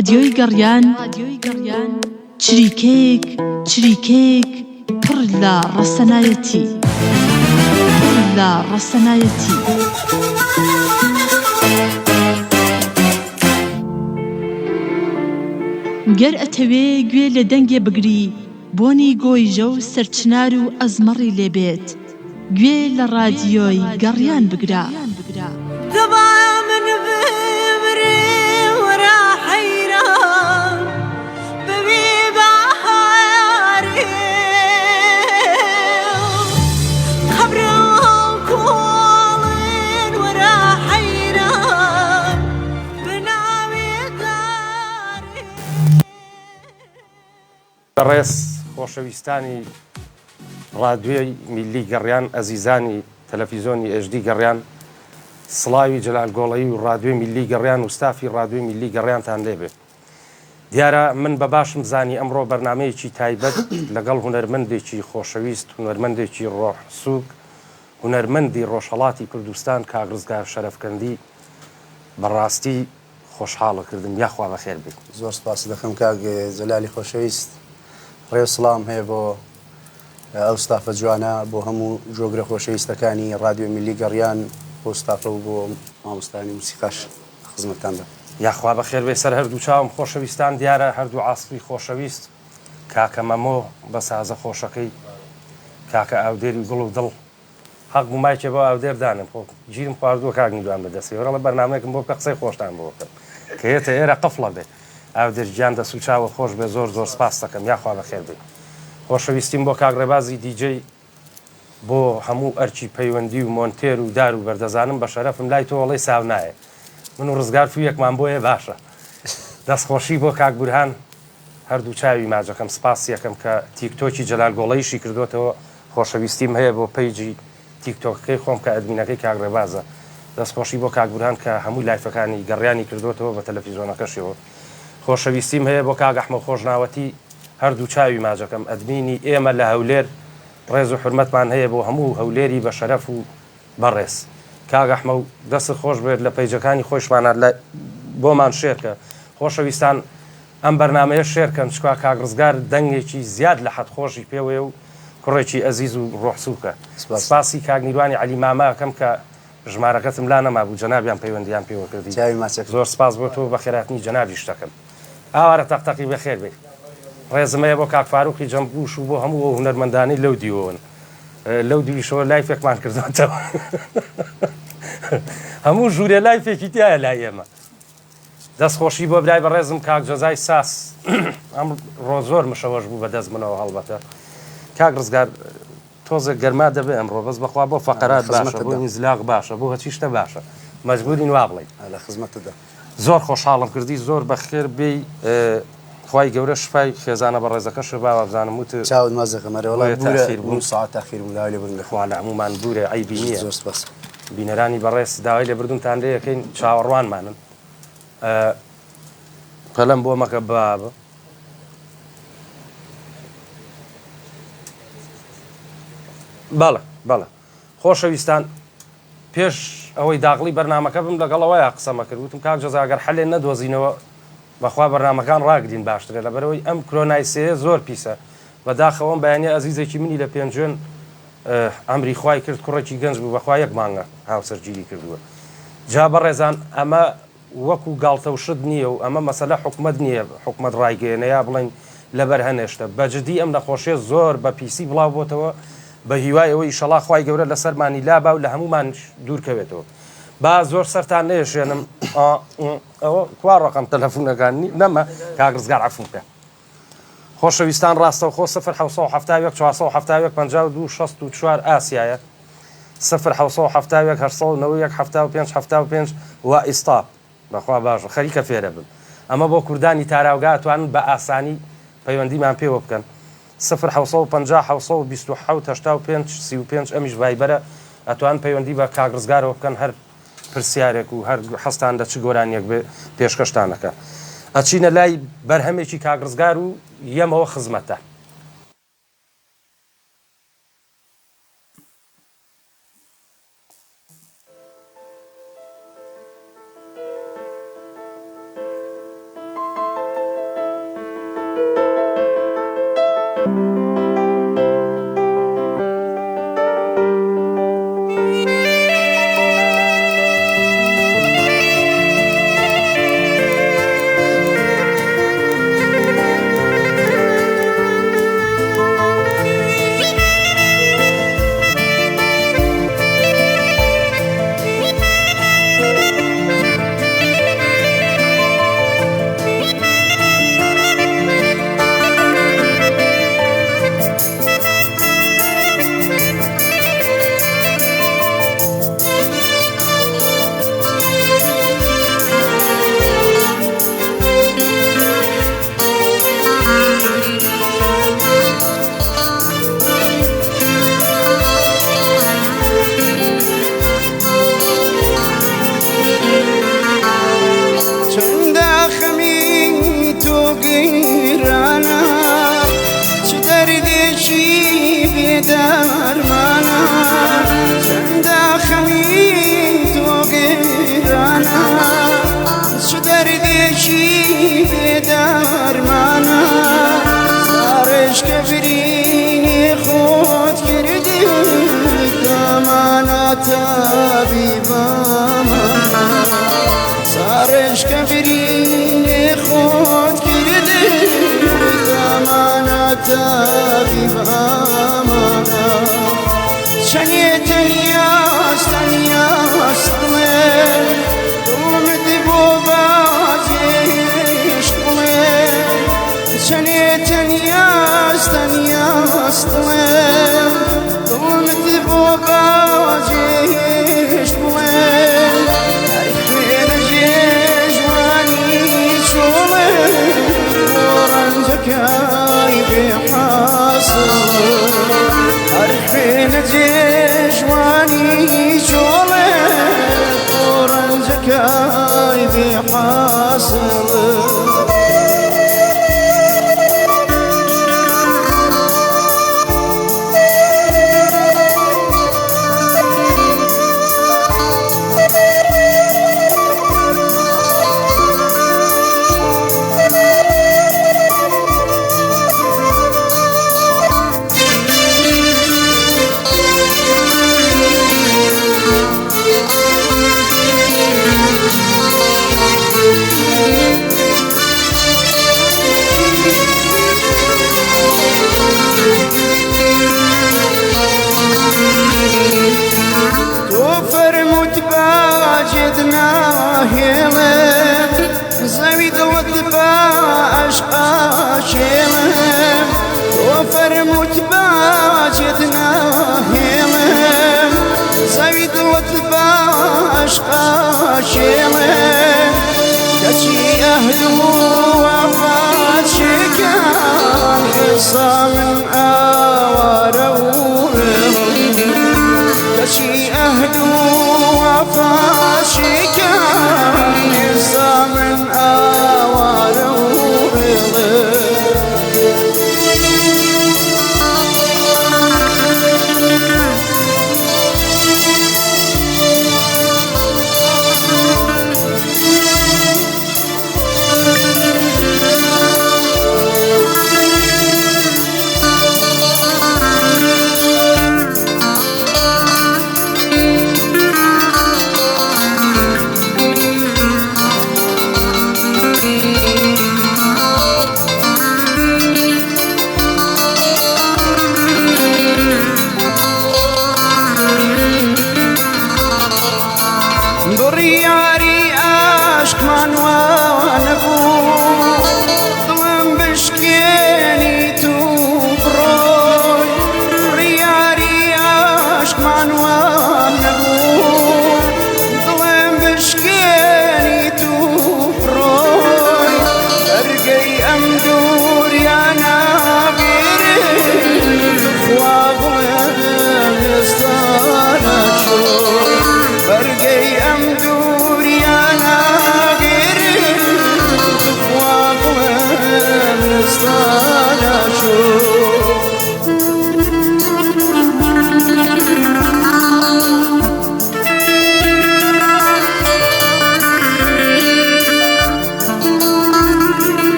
رادیۆی گەڕیان چریکێک پڕ لە ڕەسەنایەتی گەر ئەتەوێ گوێ لە دەنگێ بگری بۆنی گۆیژە و سەرچنار و ئەزمەڕی لێبێت گوێ لە رادیۆی گەڕیان بگرە ڕێز خۆشەویستانی ڕادیۆی میلی گەڕیان ئەزیزانی تەلەڤیزۆنی HD گەڕیان سڵاوی جەلال گۆڵەیی و ڕادیۆی میلی گەڕیان و ستافی ڕادیۆی میلی گەڕیانتان لێبێ دیارە من بە باشم زانی ئەمڕۆ بەرنامەیەکی تایبەت لەگەڵ هونەرمەندێکی خۆشەویست هونەرمەندێکی ڕۆحسووک هونەرمەندی ڕۆژهەڵاتی کوردستان کاک ڕزگار شەرەفکەندی بەڕاستی خۆشحاڵەکردم یاخوا بەخێر بێت. زۆر سپاس دەکەم کاک جەلالی خۆشەویست ڕێو سڵام هەیە بۆ ئەو ستافە جوانە بۆ هەموو جۆگرە خۆشەویستەکانی ڕادیۆ میلی گەڕیان بۆ ستافە و بۆ مامۆستانی موسیقاش خزمەتتاندا. یاخوا بەخێر بێ سەر هەردوو چاوم خۆشەویستان دیارە هەردوو عاسپی خۆشەویست کاکە مەمۆ بە سازە خۆشەکەی کاکە ئاودێری گوڵ و دڵ حەق بوومایکێ بۆ ئاودێردانم گیرم خواردووە کاک میدوان بەدەستی وەرە لە بەرنامەیەکم بۆ بکە قسەی خۆشتان بۆ بکەم کە هێتە ئێرە قفڵە بێ ئاودێرگیان دەست و چاوە خۆش بێ زۆر سپاس دەکەم یاخوا بەخێر بێ. خۆشەویستیم بۆ کاک ڕێبازی دیجەی بۆ هەموو ئەرکی پەیوەندی و مۆنتێر و دار و بەردەزانم بە شەرەفم لای تۆ وەڵی ساو نایە من و ڕزگار فویەکمان بۆیە باشە دەستخۆشی بۆ کاک بورهان هەردوو چاوی ماجەکەم سپاس یەکەم کە تیکتۆکی جەلال گۆڵەیشی کردوتەوە خۆشەویستیم هەیە بۆ پەیجی تیکتۆکەکەی خۆم کە ئەدمینەکەی کاک ڕێبازە دەستخۆشی بۆ کاک بورهان کە هەمووی لایفەکانی گەڕیانی کردوتەوە بە تەلەڤیزۆنەکەشەوە خۆشەویستیم هەیە بۆ کاک ئەحمەد خۆشناوەتی هەردوو چاوی ماجەکەم ئەدمینی ئێمە لە هەولێر ڕێز و حرمەتمان هەیە بۆ هەموو هەولێری بە شەرەف و بەڕێز کاک ئەحمەد دەست خۆش بێت لە پەیجەکانی خۆشمانە بۆمان شێرکە خۆشەویستان ئەم بەرنامەیە شێرکەن چکا کاک ڕزگار دەنگێکی زیاد لە حەد خۆشی پێوەیە و کوڕێکی ئەزیز و ڕۆحسووکە سپاسی کاک نیروانی عەلی ماماکەم کە ژمارەکەتم لا نەمابوو جەنابیان پەیوەندیان پێوە کردی زۆر سپاس بۆ تۆ بە خێراتنی جەنابیش دەکەم ئاوارە تەقتەقی بەخێر بێت ڕێزمەیە بۆ کاک فاروقی جەمبوش و بۆ هەموو هونەرمەندانی لەو دیوەون لەو دیویشەوە لایفێکمان کردوتەوە هەموو ژوورێ لایفێکی تایە لای ئێمە دەستخۆشی بۆ برای بە ڕێزم کاک جەزای ساس ئەم ڕۆ زۆر مشەوەش بوو بەدەست منەوە هەڵبەتە کاک ڕزگار تۆزێک گەرما دەبێ ئەمڕۆ بەس بەخوا بۆ فەقەرات باشە بۆ ئینزلاق باشە بۆ هەچی شتە باشە مەجبورین وا بڵێین لە خزمەتتدا زۆر خۆشحاڵم کردی زۆر بەخێر بێی خوای گەورە شفای خێزانە بە ڕێزەکەش باوە بزانم وت چاود مازەکەمەرەوەڵ ساعت تاخیر بوو لای لێبوون لەخوا لە هەمومان بورێ عیبی نییە زۆر سپاس بینەرانی بەڕێز داوای لێبردوونتان لێ یەکەین چاوەڕوانمانن قەلەم بۆ مەکە بابە بەڵێ خۆشەویستان پێش ئەوەی داغڵی بەرنامەکە بم لەگەڵەوەیە قسەمە کرد وتم کاک جەزاگەر حەلێ نەدۆزینەوە بەخوا بەرنامەکان ڕاگرین باشترێ لەبەرەوەی ئەم کرۆنایسەیە زۆر پیسە بەداخەوەم بەیانێ ئەزیزێکی منی لە پێنجێن ئەمری خوای کرد کوڕێکی گەنج بوو بەخوا یەک مانگە هاوسەرگیری کردووە جا بەڕێزان ئەمە وەکو گاڵتە و شت نییە و ئەمە مەسەلە حکومەت نییە حکومەت ڕایگەێنەیە بڵێن لەبەر هەنێشتە بەجددی ئەم نەخۆشیە زۆر بە پیسی بڵاو بۆتەوە بە هیوای ئەوەی ئیشەڵا خوای گەورە لەسەرمانی لابا و لە هەمومان دوورکەوێتەوە با زۆر سەرتان نێشێنم ئەوە کوا ڕقم تەلەفۆنەکانی نەمە کاک ڕزگار عەفو بکە خۆشەویستان ڕاستەوخۆ 1970 470 52 64 ئاسیایە 1970 895 و ئیستا بەخوا باشە خەریکە فێرە بن ئەمە بۆ کوردانی تاراوگا توانن بە ئاسانی پەیوەندیمان پێوە بکەن 1950 1925 ئەمیش ڤایبەرە ئەتوان پەیوەندی بە کاگرزگارەوە بکەن هەر پرسیارێک و هەر هەستان لە چ گۆرانیەک بێ پێشکەشتانەکە ئەچینە لای بەرهەمێکی کاگرزگار و یەمەوە خزمەتە.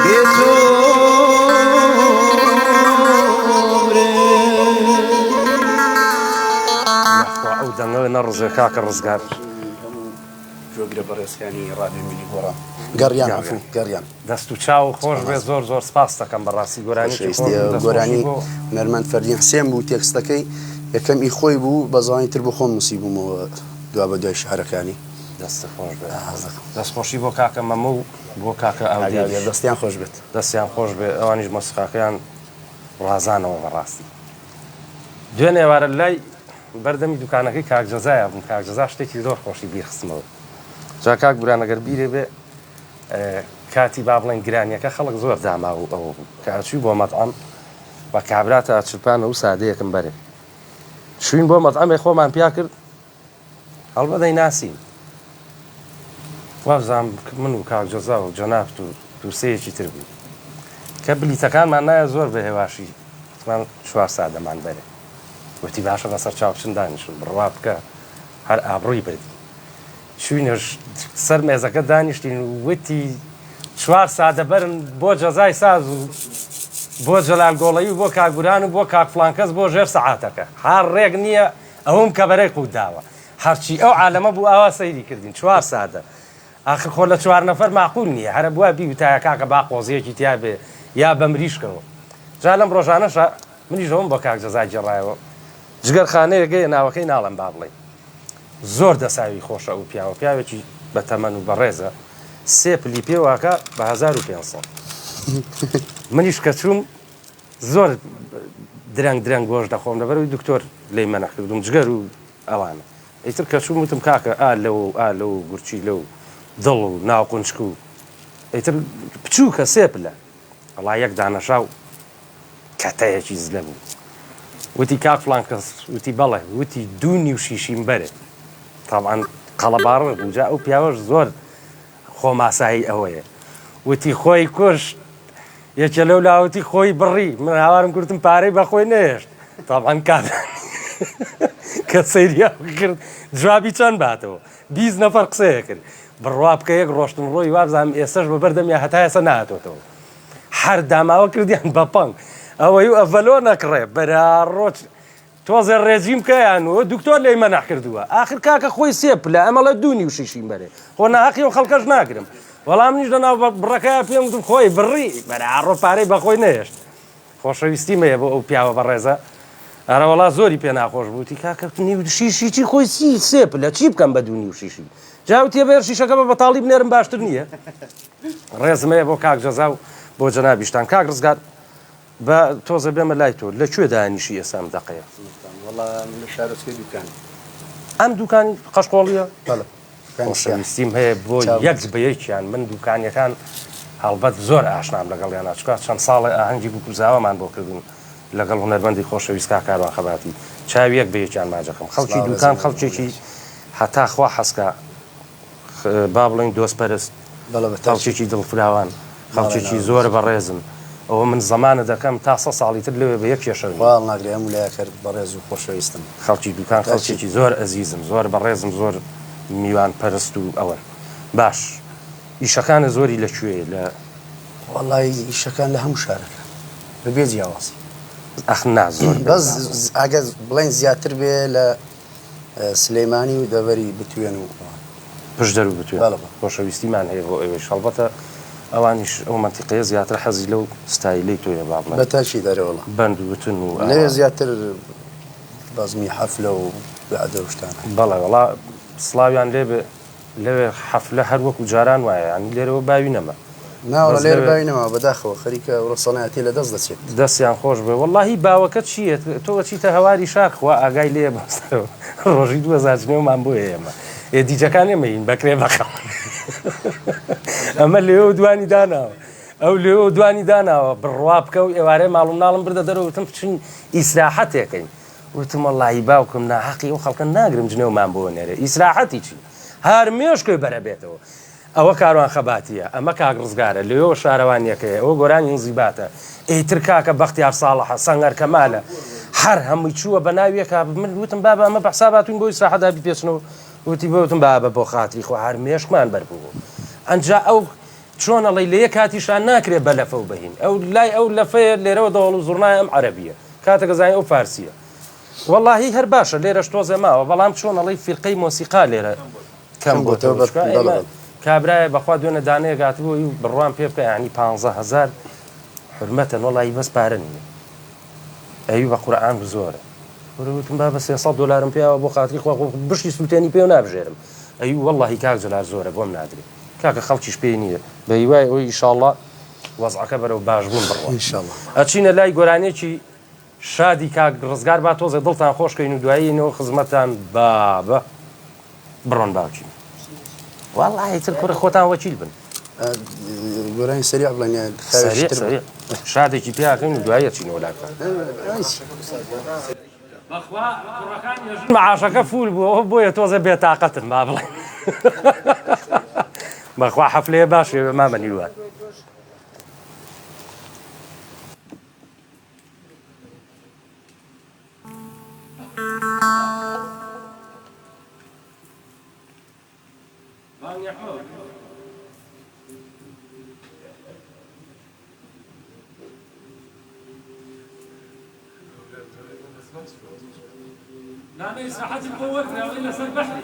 ئەو دەنگەوە نەڕزێ کاکە ڕزگار جۆگرە بەڕێزەکانی ڕادیۆ میلی گۆڕان گەڕیان عەفو گەڕیان دەست و چاو خۆش بێ زۆر زۆر سپاس دەکەم بەڕاستی گۆرانی نەرمەند فەردین حسێن بوو تێکستەکەی یەکەم ئی خۆی بوو بە زوانی تر بۆ خۆم نووسی بوومەوە دوا بە دوای شعرەکانی دەستی خۆش بێ دەستخۆشی بۆ کاکە مەمە و بۆ کاکە ئەودێ دەستیان خۆش بێت دەستیان خۆش بێ ئەوانیش مۆسیقاکەیان ڕازانەوە بەڕاستی دوێن ئێوارە لای بەردەمی دوکانەکەی کاکجەزایە بووم کاکجەزا شتێکی زۆر خۆشی بیرخستمەوە جا کاک برانەگەر بیرێ بێ کاتی با بڵێن گرانیەکە خەڵک زۆر داماوە ئەوە بوو کاچووی بۆ مەتعەم بە کابراتە چرپانە و سادەیەکم بەرێ شوین بۆ مەتعەمێ خۆمان پیا کرد هەڵبەدەی ناسین وابزانم من و کاکجەزا و جەناب و دووسەیەکی تر بوو کە بلیتەکانمان نایە زۆر بە هێواشی من 4 سادەمان بەرێ وتی باشە بەسەر چاوچن دانیشن بڕوا بکە هەر ئابڕووی بردی شوینەش سەر مێزەکە دانیشتین وتی 4 سادە بەرن بۆ جەزای ساز و بۆ جەلال گۆڵەیی و بۆ کاکبوران و بۆ کاک فڵانکەس بۆ ژێر سەعاتەکە هەر ڕێک نییە ئەوم کە بەرەی قوت داوە هەرچی ئەو عالەمە بوو ئاوا سەیری کردین 4 سادە ئاخر خۆ لە 4 نەفەر معقول نییە هەرە بووە بیوتایە کاکە با قۆزیەکی تیا بێ یا بە مریشکەوە جا لەم ڕۆژانەشە منیش ئەوم بۆ کاکجەزای جێڕایەوە جگەرخانەیەگەیە ناوەکەی ناڵم با بڵێ زۆر دەساوی خۆشە ئەو پیاوە پیاوێکی بە تەمەن و بەڕێزە 3 پلی پێواکە بە 1500 منیش کە چووم زۆر درەنگ گۆژ دەخۆم لەبەرەوەی دکتۆر لێی مەنە کردوم جگەر و ئەوانە ئیتر کە چووم وتم کاکە ئالە و گورچی لە و دڵ و ناوقونچک و ئیتر بچووکە 3 پلە وەڵا یەک دانەشاو کەتەیەکی زلە بوو وتی کاک فڵان کەس وتی بەڵێ وتی 2 شیشیم بەرێ طبعاً قەڵەباڕ بوو جا ئەو پیاوەش زۆر خۆماسایی ئەوەیە وتی خۆی کوشت یەکێ لەو لاوتی خۆی بڕی من هاوارم کورتم پارەی بە خۆی نێشت طبعاً کات کە سەیریا کرد جوابی چەند باتەوە 20 نەفەر قسەیە کرد بڕوا بکە یەک ڕۆشتم ڕۆی وابزانم ئێستش بە بەردەمی هەتا ئێستا نهاتۆتەوە هەر داماوە کردیان بە پەنگ ئەوەی و ئەڤەلۆ نەکڕێ بەراڕۆچ تۆزە ڕێجیم کەیان و دکتۆر لێی مەنع کردووە ئاخر کاکە خۆی 3 پلە ئەمەڵە 2 شیشیم بەرێ خۆ ناحەقی و خەڵکەش ناگرم وەڵام نیش لەناو بڕەکەیە پێم وتم خۆی بڕی بەراڕۆ پارەی بە خۆی نێشت خۆشەویستی مەیە بۆ ئەو پیاوە بەڕێزە ئەرە وەڵا زۆری پێ ناخۆش بووتی کاکە شیشی خۆی 3 پلە چی بکەم بە 2 شیشی جاوتیە بێر شیشەکە بە بەتاڵی بنێرم باشتر نییە ڕێزمەیە بۆ کاک جەزا و بۆ جەنابیشتان کاک ڕزگار بە تۆزە بێمە لای تۆ لەکوێ دانیشی ئێسام دەقەیە وەڵام لە شارۆچکەی دوکان ئەم دوکانی قەشقۆڵیە بەڵێ خۆشەویستیم هەیە بۆ یەک بەیەکیان من دوکانیەکان هەڵبەت زۆر ئاشنام لەگەڵیان چکات چەند ساڵی ئاهەنگی بکوزاوەمان بۆ کردوون لەگەڵ هونەرمەندی خۆشەویست کاکاروان خەباتی چاوی یەک بەیەکیان ماجەکەم خەڵکی دوکان خەڵکێکی هەتا خوا حەسکە با بڵێن دۆستپەرست خەڵکێکی دڵفراوان خەڵکێکی زۆر بەڕێزن ئەوە من زمانە دەکەم تا 100 ساڵی تر لەوێ بە یەک کێشە واڵ ناگرێ هەموو لای کرد بەڕێز و خۆشەویستم خەڵکی دوکان خەڵکێکی زۆر ئەزیزم زۆر بەڕێزم زۆر میوان پەرست و ئەوە باش ئیشەکانە زۆری لەکوێ لە وەڵای ئیشەکان لە هەموو شارەکە بەبێ جیاواز ئەخنا زۆر بەس ئەگەر بڵێن زیاتر بێ لە سلەیمانی و دەڤەری بتوێن و پشدەر و بتوێن خۆشەویستیمان هەیە بۆ ئەوەی هەڵبەتە ئەوانیش ئەو منتیقەیە زیاتر حەزی لەو ستایلەی تۆیە با بڵێن بەتاچی دەرەوەڵە بەند و بتن و لەوێ زیاتر بەزمی حەفلە و بەعدە و شتانە بەڵێ وەڵا سڵاویان لێ بێ لەوێ حەفلە هەر وەکو جاران وایە ینی لێرەوە باوی نەما ناوە لێرە باوی نەما بەداخەوە خەریکە ڕۆسەڵەتی لە دەست دەچێت دەستیان خۆش بێ وەڵاهی باوەکە چییە تۆ چیتە هەواری شار خوا ئاگای لێ بەستەوە ڕۆژی 2009مان بۆ ئێمە دیجەکان ئێمەین بەکرێ بەخەڵ ئەمە لێەوە دوانی داناوە ئەو لێەوە دوانی داناوە بڕوا بکە و ئێوارەی ماڵم ناڵم بردە دەرەوتم بچین ئیسراحەتێکەین وتم وەڵاهی باوکم ناحەقی ئەو خەڵکە ناگرم جنێومان بۆ نێرە ئیسراحەتی چی هەر مێشکۆی بەرە بێتەوە ئەوە کاروان خەباتیە ئەمە کاک ڕزگارە لێەوە شارەوانیەکەیە ئەوە گۆرانی نزیباتە ئیتر کاکە بەختیار ساڵحە سەنگەر کەمالە هەر هەمووی چووە بە ناویەکە من وتم بابە ئەمە بە حساباتون بۆ ئیسراحەدا بی پێچنەوە وتی بۆتم بابە بۆ خاتری خۆ هەر مێشکمان بەربوو ئەنجا ئەو چۆنەڵی لە یە کاتیشان ناکرێت بە لەفە و بەهین ئەو لای ئەو لەفەیە لێرەوە دەوڵ و زوڕنای ئەم عەرەبیە کاتێک زانانی ئەو فارسیە واللهی هەر باشە لێرەش تۆزە ماوە بەڵام چۆنەڵی فیرقەی مۆسیقا لێرە کەم بۆتەوە کابرایە بەخوا دوێنە دانەیە گاتبووی و بڕوان پێ بکە یعنی 15,000 حرمەتەن وەڵی بەس پارە نییە ئەوی بە قورئان زۆرە وتم با بە 300 دلارم پیاوە بۆ خاتری خوا بشی سووتێنی پێ و نابژێرم ئەوی وەڵڵهی کاک جۆلار زۆرە بۆم نادرێت کاکە خەڵکیش پێی نییە بە هیوای ئەوی ئینشاءڵڵا وەزعەکە بەرەو باشبوون بڕوە ئەچینە لای گۆرانێکی شادی کاک ڕزگار با تۆزە دڵتان خۆشکەین و دوایینەوە خزمەتان بابە بڕۆن باوکی والله تر کوڕە خۆتان وەکیل بن گۆرانی سەریع بڵێن شادێکی پیاکەین و دوایە چینەوە لاکان معاشەکە فول بووە بۆیە تۆزە بێتاقەتن با بڵێ بەخوا حەفلەیە باشێ مامە نیروان لا ليس حد قوتنا وإلا سبحني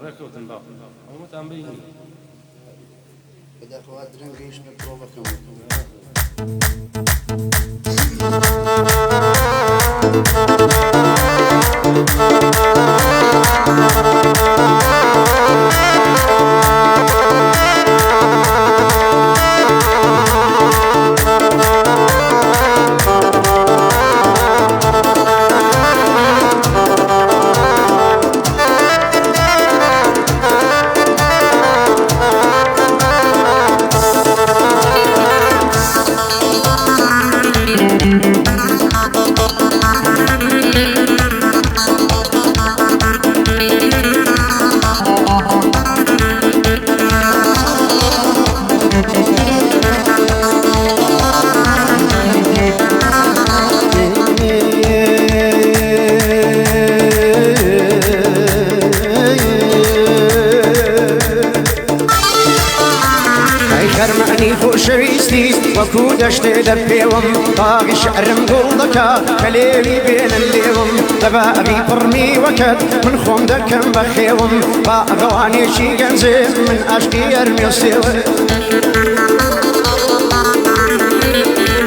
ڕێکەوتن باو هەمووتان بینی بەداخەوە درەنگیش بڕۆ بەکەم وەکو دەشتێ دەپێوم باغی شعرم گوڵ دەکا کە لێوی بێنن لێوم لە بابی پڕمیوەکەت من خۆم دەکەم بە خێوم با ئەگەوانێکی گەنجێ من عاشقی ئەرمێ و سێوە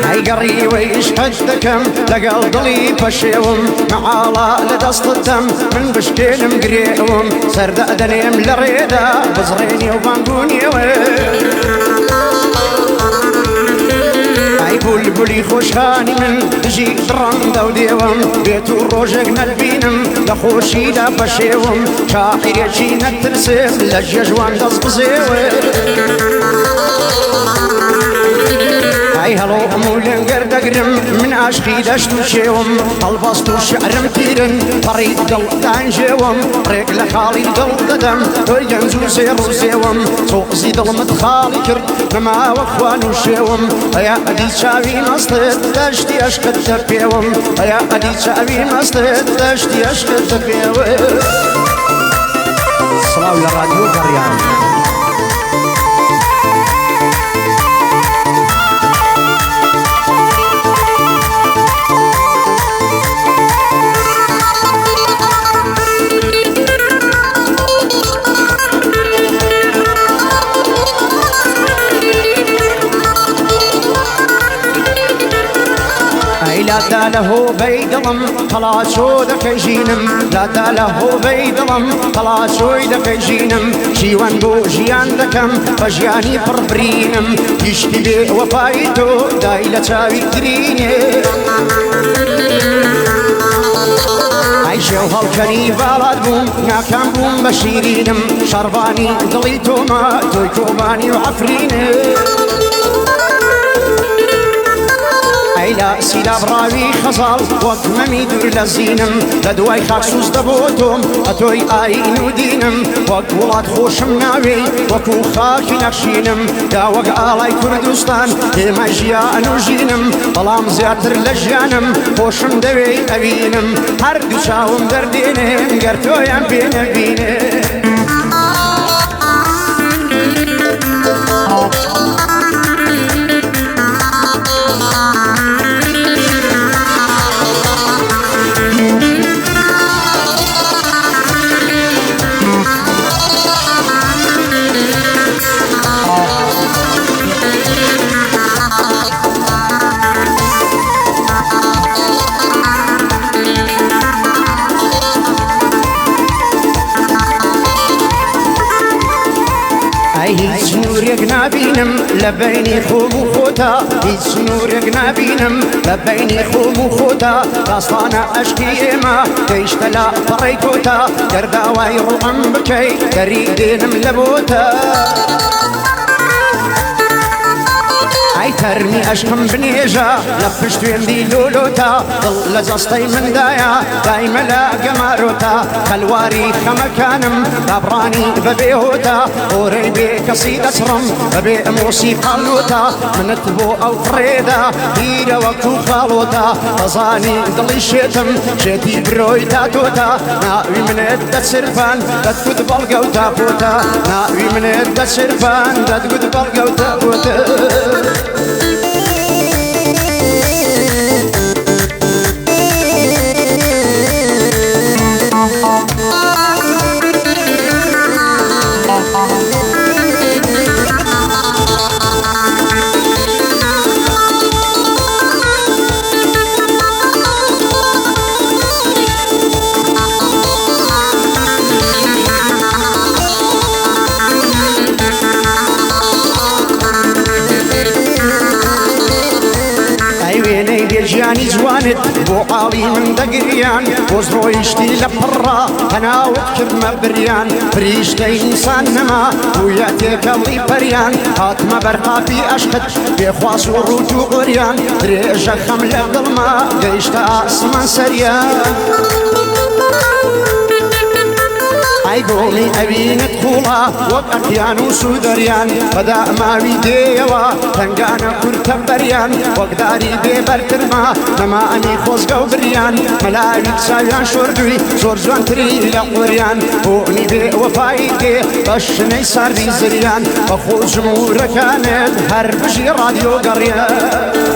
ئەیگەڕیوەی عشقت دەکەم لەگەڵ دڵی پەشێوم مەعاڵە لە دەستتم من بشکێنم گرێوم سەردە دەنێم لە ڕێدا بزڕێنی و بانگونیەوە بولبولی خۆشخانی من دژی ڕەندە و دێوم بێت و ڕۆژێک نەبینم لە خۆشیدا پەشێوم شاعیرێکی نەترسێم لە ژێژوان دەست بزێوە ئای هەڵۆ هەموو لەنگەر دەگرم من عاشقی دەشت و شێوم هەڵبەست و شعرم تیرن پەڕی دڵدانژێوم ڕێک لە خاڵی دڵ دەدەم تۆی گەنج و سێڕ و سێوم سۆقزی دڵمت خاڵی کرد نەماوە خوان و شێوم ئەیا ئەدی چاوی مەستت دەشتی عشقت دەپێوم ئەیا ئەدی چاوی مەستت دەشتی عشقت دەپێوە سڵاو لە ڕادیۆ گەڕیان لا لهو بيدلم خلاصو دكجينم لا لهو بيدلم خلاصو دكجينم شيوان بو جيان دكم فجياني بربرينم يشتبه وفايتو دايلة تاوي تريني عيشه هالكني بالاد بوم ناكام بوم بشيرينم شرباني ضليتو ما توي كوباني وعفريني ئەیلا سیلا بڕاوی خەزاڵ وەک مەمی دوور لە زینم لە دوای خاکسوس دەبۆتۆم ئەتۆی ئاین و دینم وەک وڵات خۆشم ناوێ وەکو خاکی نەخشینم دا وەک ئاڵای کوردستان ئێمە ژیان و ژینم بەڵام زیاتر لە ژیانم خۆشم دەوێ ئەبینم هەردوو چاوم دەردێنێ گەر تۆیان پێ نەبینێ هیچ نورێک نابینم لە بینی خۆم و خۆتا هیچ نورێک نابینم لە بینی خۆم و خۆتا داستانە ئەشکی ئێمە گەیشتە لە پەڕەی کۆتا گەرداوای ڕوحم بکەی دەری دێنم لە بۆتە ئەی تەرمی ئەشقم بنێژە لە پشتوێندی لۆلۆتا دڵ لە جەستەی مندایە دایمە لە گەمارۆتا خەلواری خەمەکانم دابڕانی بەبێ هۆتا ئۆرەی بێ کەسی دەچڕم بەبێ مۆسیقا نۆتا منت بۆ ئەو فڕێدا هیرە وەکو خاڵۆتا دەزانی دڵی شێتم شێتی برۆی تاتۆتا ناوی منێت دەچرفان دەتگوت بەڵگەوتا پۆتا ناوی منێت دەچرفان دەتگوت بەڵگەوتا پۆتا ژیانی جوانت بۆ ئاڵی من دەگریان بۆز ڕۆیشتی لە پڕا هەناوت کردمە بریان فریشتەی ئینسان نەما بوویە تێکەڵی پەریان هاتمە بەرقاپی ئەشقت بێخواس و ڕوت و قۆریان درێژە خەم لە دڵما گەیشتە ئاسمان سەریان ئەی بۆڵی ئەبینت خوڵا وەک ئەقیان و سوودەریان بەدا ئەماوی دێیەوە تەنگانە کورتە بەریان وەکداری بێبەرترما نەمانی خۆزگە و بریان مەلاوی چاویان شۆردووی زۆر جوانتری لە قوریان بۆنی بێ وەفایی دێ بە شنەی ساردی زریان بە خۆ ژمورەکانت هەر بژی ڕادیۆ گەڕیان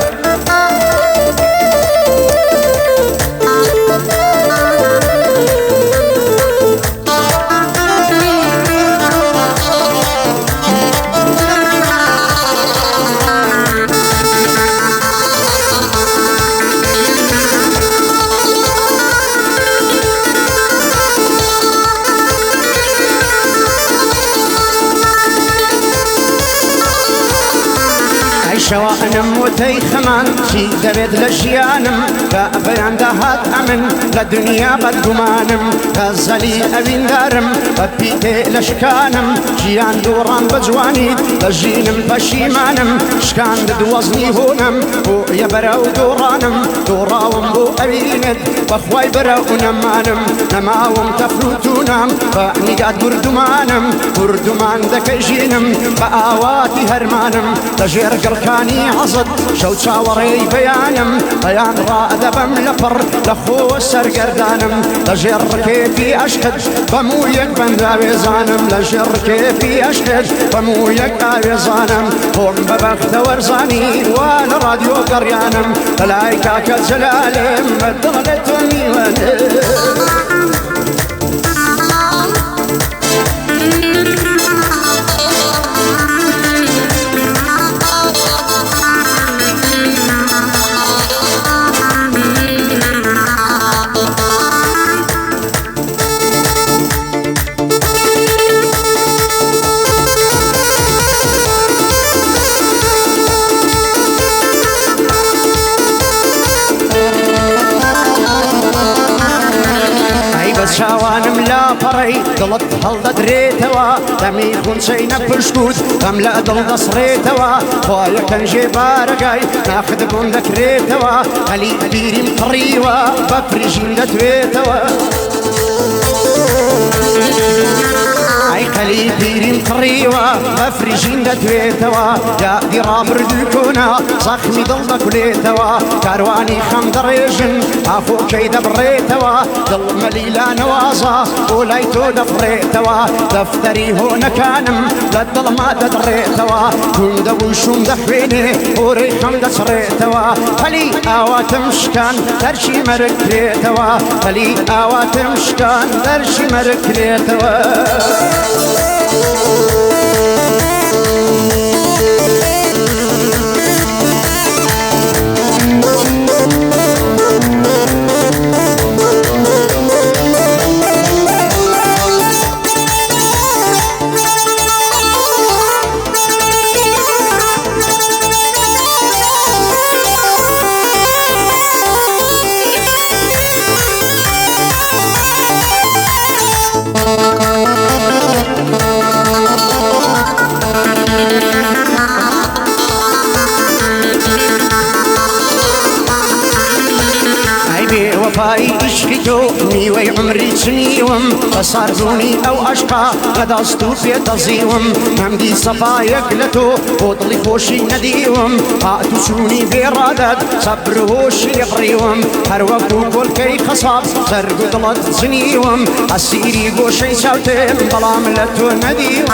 شەوانم وتەی خەمان چی دەبێت لە ژیانم کە بەیاندا هات ئەمن لە دنیا بەدگومانم غەزەلی ئەویندارم بە پیتێ لە شکانم ژیان دووڕان بە جوانیت لە ژینم پەشیمانم شکاند دووەزنی هۆنم بۆ یە بەرەو دووڕانم دووڕاوم بۆ ئەوینت بەخوای بەرەو نەمانم نەماوم تەفروتونام بە نیگات گوردومانم گوردومان دەکەی ژینم بە ئاواتی هەرمانم لەژێر گڵکانی حەزت شەو چاوەڕێی بەیانم بەیان ڕادەبەم لەپڕ لە خۆ سەرگەردانم لەژێر ڕکێفی ئەشقت بەموو یەک بەنداوێزانم لەژێر ڕکێفی ئەشقت بەموو یەک ئاوێزانم خۆم بەبەختە وەرزانی وا لە ڕادیۆ گەڕیانم بەلای کاکە جەلالێم بەدڵ لە تۆ میوەنم دڵت هەڵدەدرێتەوە دەمی خونچەینە پشکوت غەم لە دڵ دەسڕێتەوە خۆیە کەنجێ بارەگای ناخت بۆم دەکرێتەوە هەلی بیریم قڕیوە بە پریژین دەتوێتەوە ئەی قەلی بیریم قڕیوە بە فریژین دەتوێتەوە یادی ڕابردووی کۆنا زەخمی دڵ دەکولێتەوە کاروانی خەم دەڕێژن ئافۆکەی دەبڕێتەوە دڵ مەلیلا نەوازە بۆ لای تۆ دەفڕێتەوە دەفتەری هۆنەکانم لە دڵما دەدڕێتەوە کوندە و شوم دەخوێنێ ئۆرەی خەم دەچڕێتەوە هەلی ئاواتم شکان دەرچی مەرگ کرێتەوە هەلی ئاواتم شکان دەرچی مەرگ کرێتەوە وفای عشقی تو نیوەی عمری چنیوم بە ساردوونی ئەو عەشقا بەدەست و پێدەزیوم هەمدی سەفایەک لە تۆ بۆ دڵی خۆشی نەدیوم هات و چوونی بێڕادەت سەبر و هۆشی بڕیوم هەروەکو گۆلکەی خەساب زەرگ و دڵت جنیوم ئەسیری گۆشەی چاوتێم بەڵام لە تۆ نەدیوم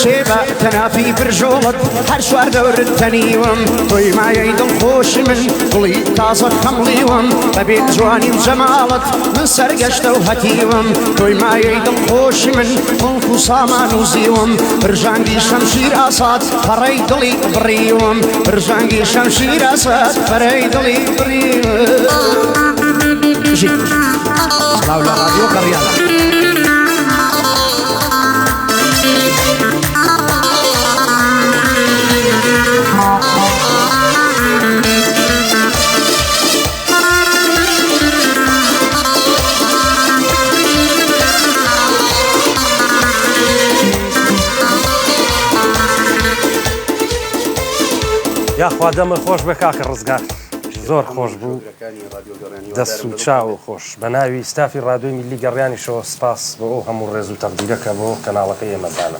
شێبە تەنافی برژۆڵت هەر شوار دەورت تەنیوم تۆی مایەی دڵخۆشی من دڵی تازە خەمڵیوم بەبێ جوانی و جەماڵت من سەرگەشتە و هەتیوم تۆی مایەی دڵخۆشی من خۆڵک و سامان و زیوم برژانگی شەمشیر ئاسات پەڕەی دڵی بڕیوم برژانگی شەمشیر ئاسات پەڕەی دڵی بڕیوم سڵاو لە ڕادیۆ گەڕیان یاخوا دەمە خۆش بە کاکە ڕزگار زۆر خۆش بوو دەست و چاو خۆش بە ناوی ستافی ڕادیۆی میلی گەڕیانیشەوە سپاس بۆ ئەو هەموو ڕێز و تەقدیرەکە بۆ کەناڵەکەی ئێمەدانە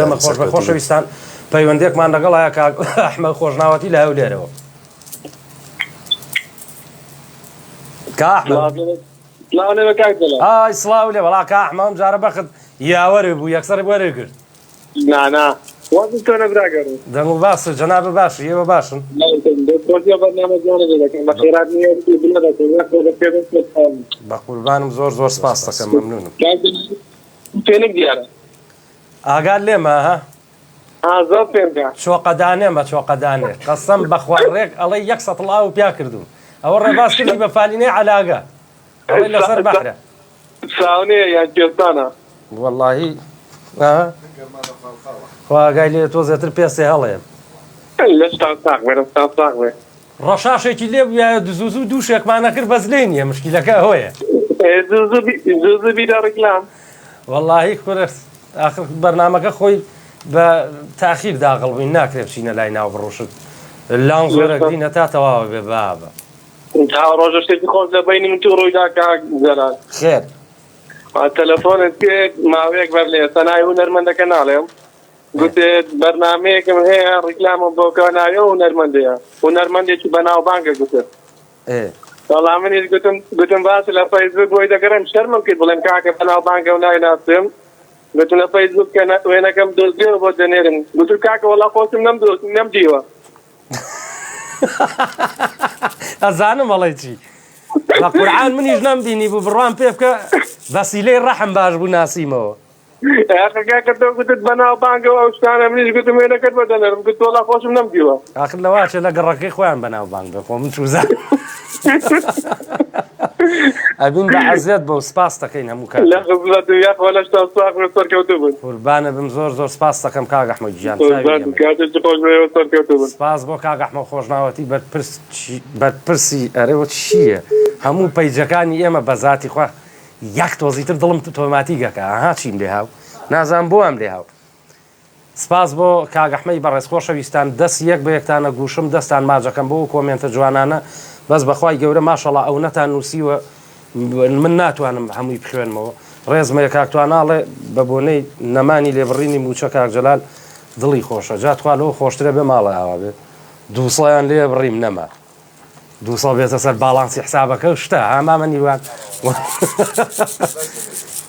دەمە خۆش بە خۆشەویستان پەیوەندێکمان لەگەڵ هەیە کاک ئەحمەد خۆشناوەتی لە هەولێرەوە ئای سڵاو لێ وەڵا کا ئەحمەد ئەم جارە بەخت یاوەرە بوو یەکسەر وەرە کرد نانا وازم تۆ نەبراگەڕێ دەنگ و باس جەنابە باش ئێوە باشن بە قوربانم زۆر زۆر سپاس دەکەم مەمنونم پێنێک دیارە ئاگات لێمە ها زۆر پێمکە چۆقەدانێمە چۆقەدانێ قەسەم بەخوارڕێک ئەڵێ یەک سەتڵا و پیا کردوم ئەوە ڕێباز کردی بە فالینەی عەلاگە ئەوەی لەسەر بەحرە ساونەیە یان کوێستانە وەڵڵاهی خواگای لێ تۆ زێتر پێسێ هەڵێم لەشتان ساق وێرەستان ساق وێ ڕەشاشێکی لێ بووە زوو دووشێکمانە کرد بەس لێ نییە مشکیلەکە هۆیە زوو بیرە ڕیکلام وەڵڵاهی کورس ئاخر بەرنامەکە خۆی بە تاخیر داغڵبووین ناکرێت بچینە لای ناو بڕۆشت لان زۆرەگرینە تا تەواوە بێ بابە ڕۆژە شتێکی خۆش لە بینی من تو ڕوویدا کاک زەران خێر تەلەفۆنت کرد ماوەیەک بەر لێ سەنای هونەرمەندەکە ناڵێم گوتێت بەرنامەیەکم هەیە ڕیکلامم بۆ کەناویە و هونەرمەندەیە هونەرمەندێکی بەناوبانگە گوتێت وەڵام منیش گوتم باش لە فەیسبوک بۆی دەگەڕێم شەرمم کرد بڵێم کاکە بەناوبانگە و نایناسم گوتم لە فەیسبوک وێنەکەم دۆزیەوە بۆ دەنێرم گوتم کاکە وەڵا خۆشم نەمدیوە ئەزانم وەڵی چی بە قورعان منیش نەمبینی بوو بڕوان پێ بکە ڤەسیلەی ڕەحم باش بوو ناسیمەوە کاکە تۆ گوتت بەناوبانگەوە ئەو شتانە منیش گوتم وێنەکەت بۆ دەنێرم گوت وەڵا خۆشم نەمدیوە ئاخر لەواچێ لە گەڕەکەی خۆیان بەناوبانگ بێ خۆ من چوزان ئەبین بە عەزیەت بۆ سپاس دەکەین هەموو کات قوربانە بم زۆر زۆر سپاس دەکەم کاک ئەحمەد گیان سپاس بۆ کاک ئەحمەد خۆشناوەتی بەرپرسی ئەرێوە چییە هەموو پەیجەکانی ئێمە بە ذاتی خوا یەک تۆزیتر دڵم تۆماتیگەکە ئاها چیم لێ هاو نازان بۆ ئەم لێ هاو سپاس بۆ کاگەحمەی بەڕێز خۆشەویستان دەست یەک بە یەکتانە گوشم دەستان ماجەکەم بۆ کۆمنتە جوانانە بەس بەخوای گەورە ماشەڵا ئەو نەتان نووسیوە من ناتوانم هەمووی بخوێنمەوە ڕێزمەیە کاکتواناڵێ بە بۆنەی نەمانی لێبڕینی موچە کاکجەلال دڵی خۆشە جاتخوا لەوە خۆشترە بێ ماڵە ئاوا بێ دووسڵیان لێ بڕیم نەما دووسڵ بێتە سەر باڵانسی حسابەکە شتە هەمامە نیوان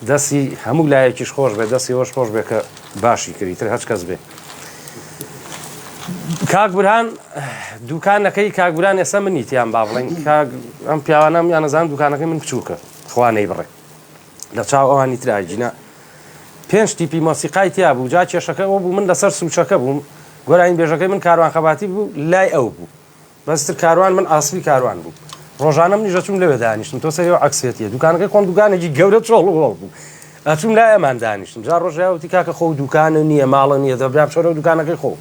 دەستی هەموو لایەکیش خۆش بێ دەستی ئەوش خۆش بێ کە باشی کردیتر هەچ کەس بێ کاک برهان دوکانەکەی کاک برهان ئێستا منیتیان با بڵێن ئەم پیاوانەم یان نەزانم دوکانەکەی من بچووکە خوا نەیبڕێ لە چاو ئەوانی تراجینە 5 تیپی مۆسیقای تیا بوو جا کێشەکە ئەوە بوو من لەسەر سوچەکە بووم گۆرانی بێژەکەی من کاروان خەباتی بوو لای ئەو بوو بەستر کاروان من ئاسپی کاروان بوو ڕۆژانە منیش ئەچووم لەوێ دانیشتم تۆ سەرەوە عەکسێتیە دوکانەکەی خۆم دوکانێکی گەورە چۆڵ بوو ئەچووم لای ئەمان دانیشتم جا ڕۆژیاوتی کاکە خۆ دوکانە نییە ماڵە نییە دەبرام چۆرە دوکانەکەی خۆ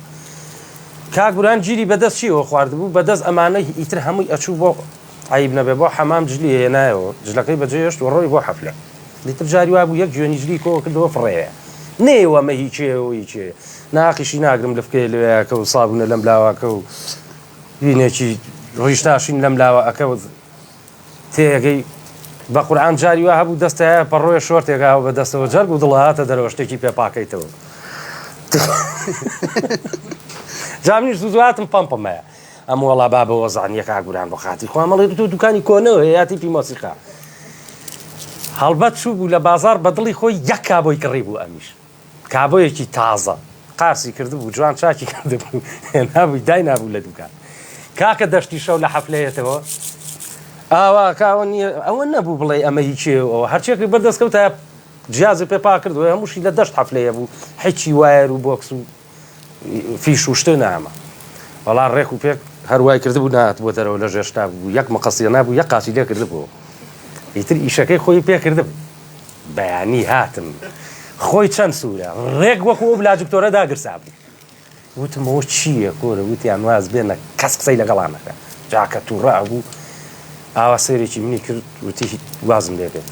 کاک بران گیری بەدەست چیەوە خواردبوو بەدەست ئەمانەی ئیتر هەمووی ئەچوو بۆ عیب نەبێ بۆ حەمام جلی هێنایەوە جلەکەی بەجێشت و ڕۆی بۆ حەفلە لیتر جاری وا بوو یەک جوێنی جلی کۆ کردەوە فڕێوە نێوەمە هیچێەوە هیچێ ناقیشی ناگرم لە بکەی لەوەیەکە و سابونە لەم لاواکە و وینێکی ڕۆیشتاشین لەم لاوە ئەکەوت تێگەی بە قورعان جاری وا هەبوو دەستایە پەڕۆیە شۆرتێکاوە بە دەستەوە جەرگ و دڵهاتە دەرەوە شتێکی پێ پاکەیتەوە جامنیش دواتم پەمپەمەیە ئەم وەڵا با بەوە زانیە کاک بران بۆ خاتی خوا مەڵێ تۆ دوکانی کۆنەوە هەیە تیپی مۆسیقا هەڵبەت چوو بوو لە بازار بە دڵی خۆی یەک کابۆی کڕی بوو ئەمیش کابۆیەکی تازە قارسی کردبوو جوان چاکی کردبوو نابووی دای نابوو لە دوکان کاکە دەشتی شەو لە حەفلەیەتەوە ئاوا کاوە نییە ئەوە نەبوو بڵێ ئەمە هیچێەوە هەرچێکی بەردەستکەوتە جیازی پێ پا کردوە هەمووشی لە دەشت حەفلەیە بوو هیچی وایر و بۆکس و فیش و شتە نامە وەڵا ڕێک و پێک هەروای کردبوو نهاتبووە دەرەوە لە ژێشتا بوو یەک مەقەسیە نابوو یەک قاچی لێ کردبوو ئیتر ئیشەکەی خۆی پێ کردبوو بەیانی هاتم خۆی چەند سوورە ڕێک وەکو ئەو بلاجکتۆرە داگرسا بوو وتمەوە چییە کۆرە وتیان واز بێنە کەس قسەی لەگەڵانەکە جاکە تووڕا بوو ئاوا سەیرێکی منی کرد وتی وازم لێ بێت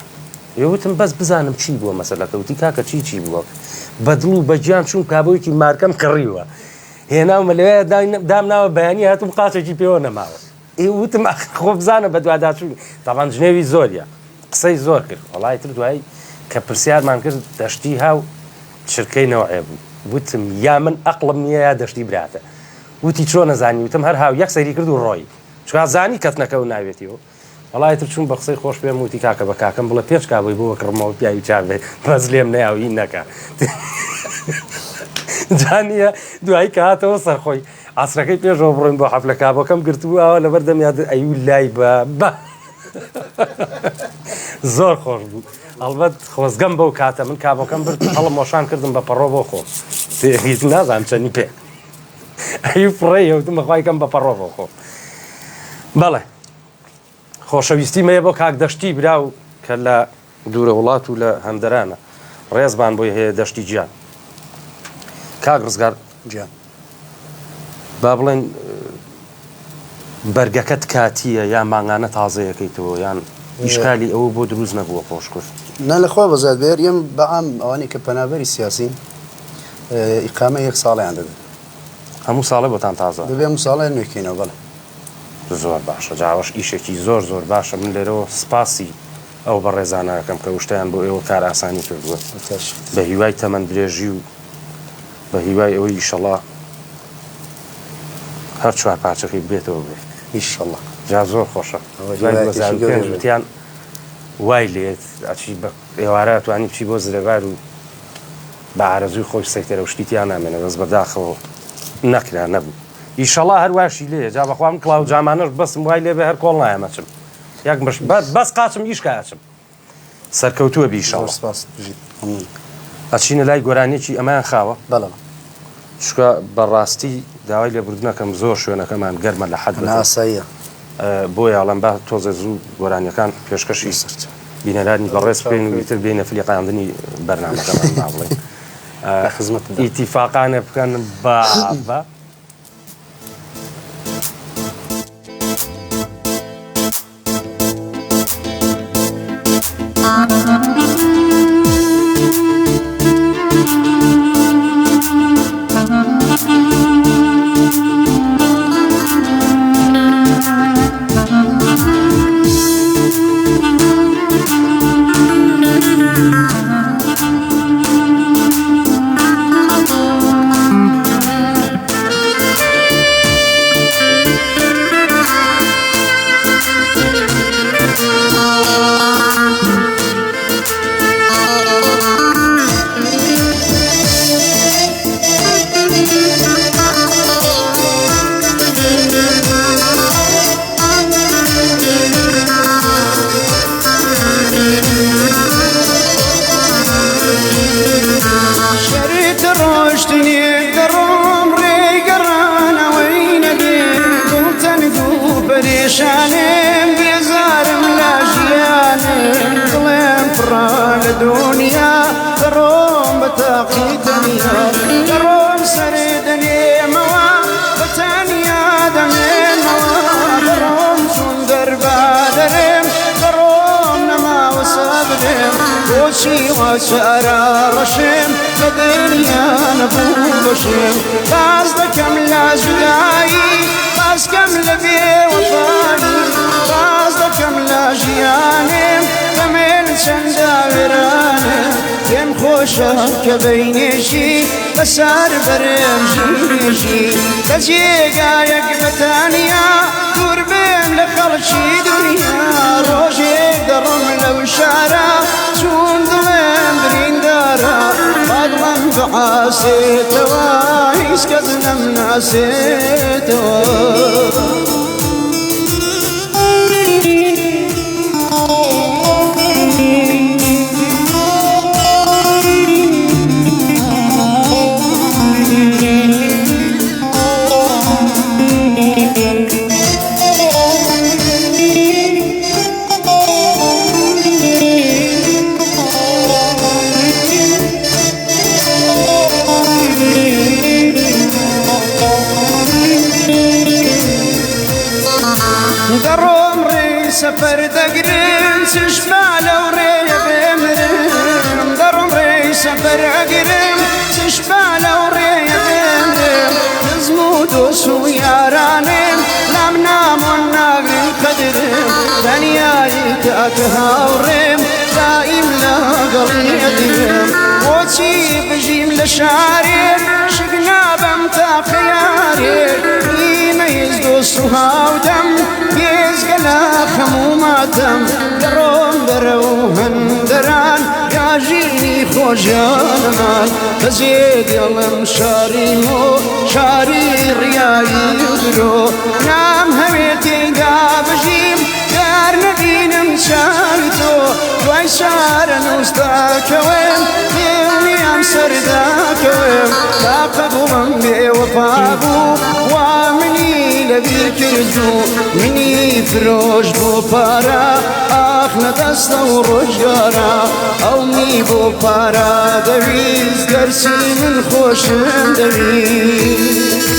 وتم بەس بزانم چی بووە مەسەلەکە وتی کاکە چی بووە بەدڵ و بەجیان چوون کابۆیکی مارکەم کڕیوە هێناومە لەوەیە دامناوە بەیانی هاتم قاچێکی پێوە نەماوە وتم خۆ بزانە بە دوواداچوون تاوان ژنێوی زۆریە قسەی زۆر کرد وەڵای تر دوایی کە پرسیارمان کرد دەشتی هاو چرکەی نەوەعێ بوو وتم یا من ئەقڵم نییە یا دەشتی براتە وتی چۆن نەزانی وتم هەر هاو یەک سەیری کرد و ڕۆی چکار زانی کەتنەکە و ناوێتیەوە وەڵای تر چوون بە قسەی خۆش پێم وتی کاکە بە کاکەم بڵێ پێش کابووی بۆ کڕمەوە پیاوی چار بێت بەس لێم نەیاوی نەکە جانیە دوایی کە هاتەوە سەرخۆی عسرەکەی پێشەوە بڕۆین بۆ حەفلە کابۆکەم گرتبوو ئەوە لەبەر دەمیاد ئەیوو لای بە زۆر خۆش بوو ئەڵبەت خۆزگەم بەو کاتە من کابۆکەم برد هەڵم مۆشان کردم بە پەڕۆ بۆ خۆم هیچ نازانم چەنی پێ ئەیوو فڕێ وتم بەخوایکەم بە پەڕۆ بۆ خۆم بەڵێ خۆشەویستی مەیە بۆ کاک دەشتی براو کە لە دوورە وڵات و لە هەندەرانە ڕێزمان بۆی هەیە دەشتی گیان کاک ڕزگار گیان با بڵێن بەرگەکەت کاتیە یا ماڭانە تازەیەکەیتەوە یان ئیشکالی ئەوە بۆ دروست نەبووە خۆشکرد نە لەخوا بەزات بێر یم بەعام ئەوانی کە پەنابەری سیاسی ئیقامە یەک ساڵیان دەبێت هەموو ساڵێ بۆتان تازە دەبێ هەموو ساڵێ نوێکەینەوە بەڵێ زۆر باشە جاوەش ئیشێکی زۆر باشە من لێرەوە سپاسی ئەو بە ڕێزانەکەم کە وشتیان بۆ ئێوە کار ئاسانی کردووە بە هیوای تەمەند درێژی و بە هیوای ئەوەی ئیشەڵا هەر چوار پارچەکەی بێتەوە بێ ئیشەڵا جا زۆر خۆشە وتیان وای لێت ئەچی بە ئێوارە توانی بچی بۆ زرێبار و بە ئارەزوی خۆی سەیتەرە شتیان نامێنە بەس بەداخەوە نەکرا نەبوو ئیشەڵا هەرواشی لێ جا بەخوام کڵاو جامانەش بەسم وای لێ بێ هەر کۆڵ نایەمەچم یەک بەس قاچم ئیشکاچم سەرکەوتووە بیشەڵا ئەچینە لای گۆرانێکی ئەمان خاوە بەڵێ چکە بەڕاستی داوای لێبوردنەکەم زۆر شوێنەکەمان گەرمە لە حەد ناساییە بۆ یاڵم با تۆزە زوو گۆرانیەکان پێشکەشی بینەرانی بەڕێز بکەین و ئیتر بینە فلیقاندنی بەرنامەکەمان بڵێ خزمەت ئیتیفاقانە بکەن بە وانم بوشي وشارع رشم بدنيا نبو بشم باز دكم لا جداي باز كم لبي وفاني باز دكم لا جيانم كمل شنداورانم يم خوشا كبينيشي بسار برمجيشي تجيقايق بتانيا قربين لخلشي دنيا روجي درم لو شارع شون ضمن برين دارا فضلا بعاسيتوا يسكزنا مناسيتوا سفر دقرين تشفع لو ريا بمرم درم ري سفر عقرم تشفع لو ريا بمرم نزمود وسويا رانم لم نام والناقر قدرم دنيا يتاكها ورم دائم لا قليدهم وشي بجيم لشاري شقنا بمتا خياري يميز دوسها ودم يزقلا خموماتم دروم دروهن دران ياجيني خوجان مال فزيد يلم شاري مو شاري رياي يدرو نام هميتي قابجيم دار نبينم شالتو دوي شارن وستاكوين يوني ام سرداكوين تاقبو من وفابو وامني لبيكرزو مني فروش بو بارا اخنا دستا ورجارا او مي بو بارا دويز درسي من خوشم دويز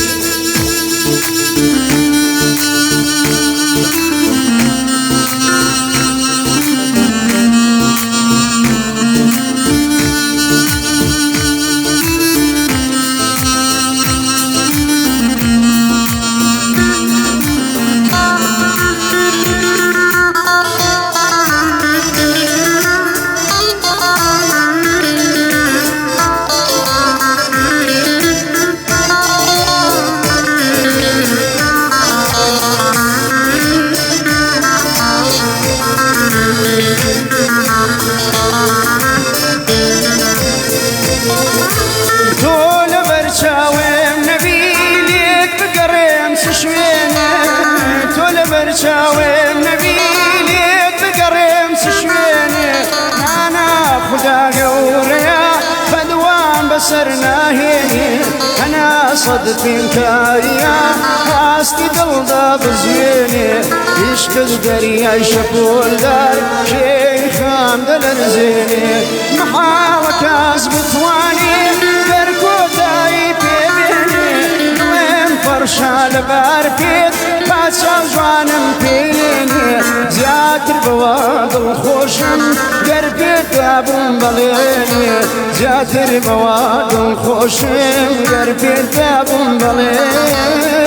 شاوم نبيلك بقرم سشويني أنا خدا قوريا فدوان بسرنا هيني أنا صدفين كاريا واستي دلدا بزيني يشكز دريا شفول دار شيخام دلن زيني محاوك أزبطواني بركوتاي بيبيني وين فرشا لباركيت باتشا جوانم بيني زيادر بواد الخوشم قربي دابون بليني زيادر بواد الخوشم قربي دابون بليني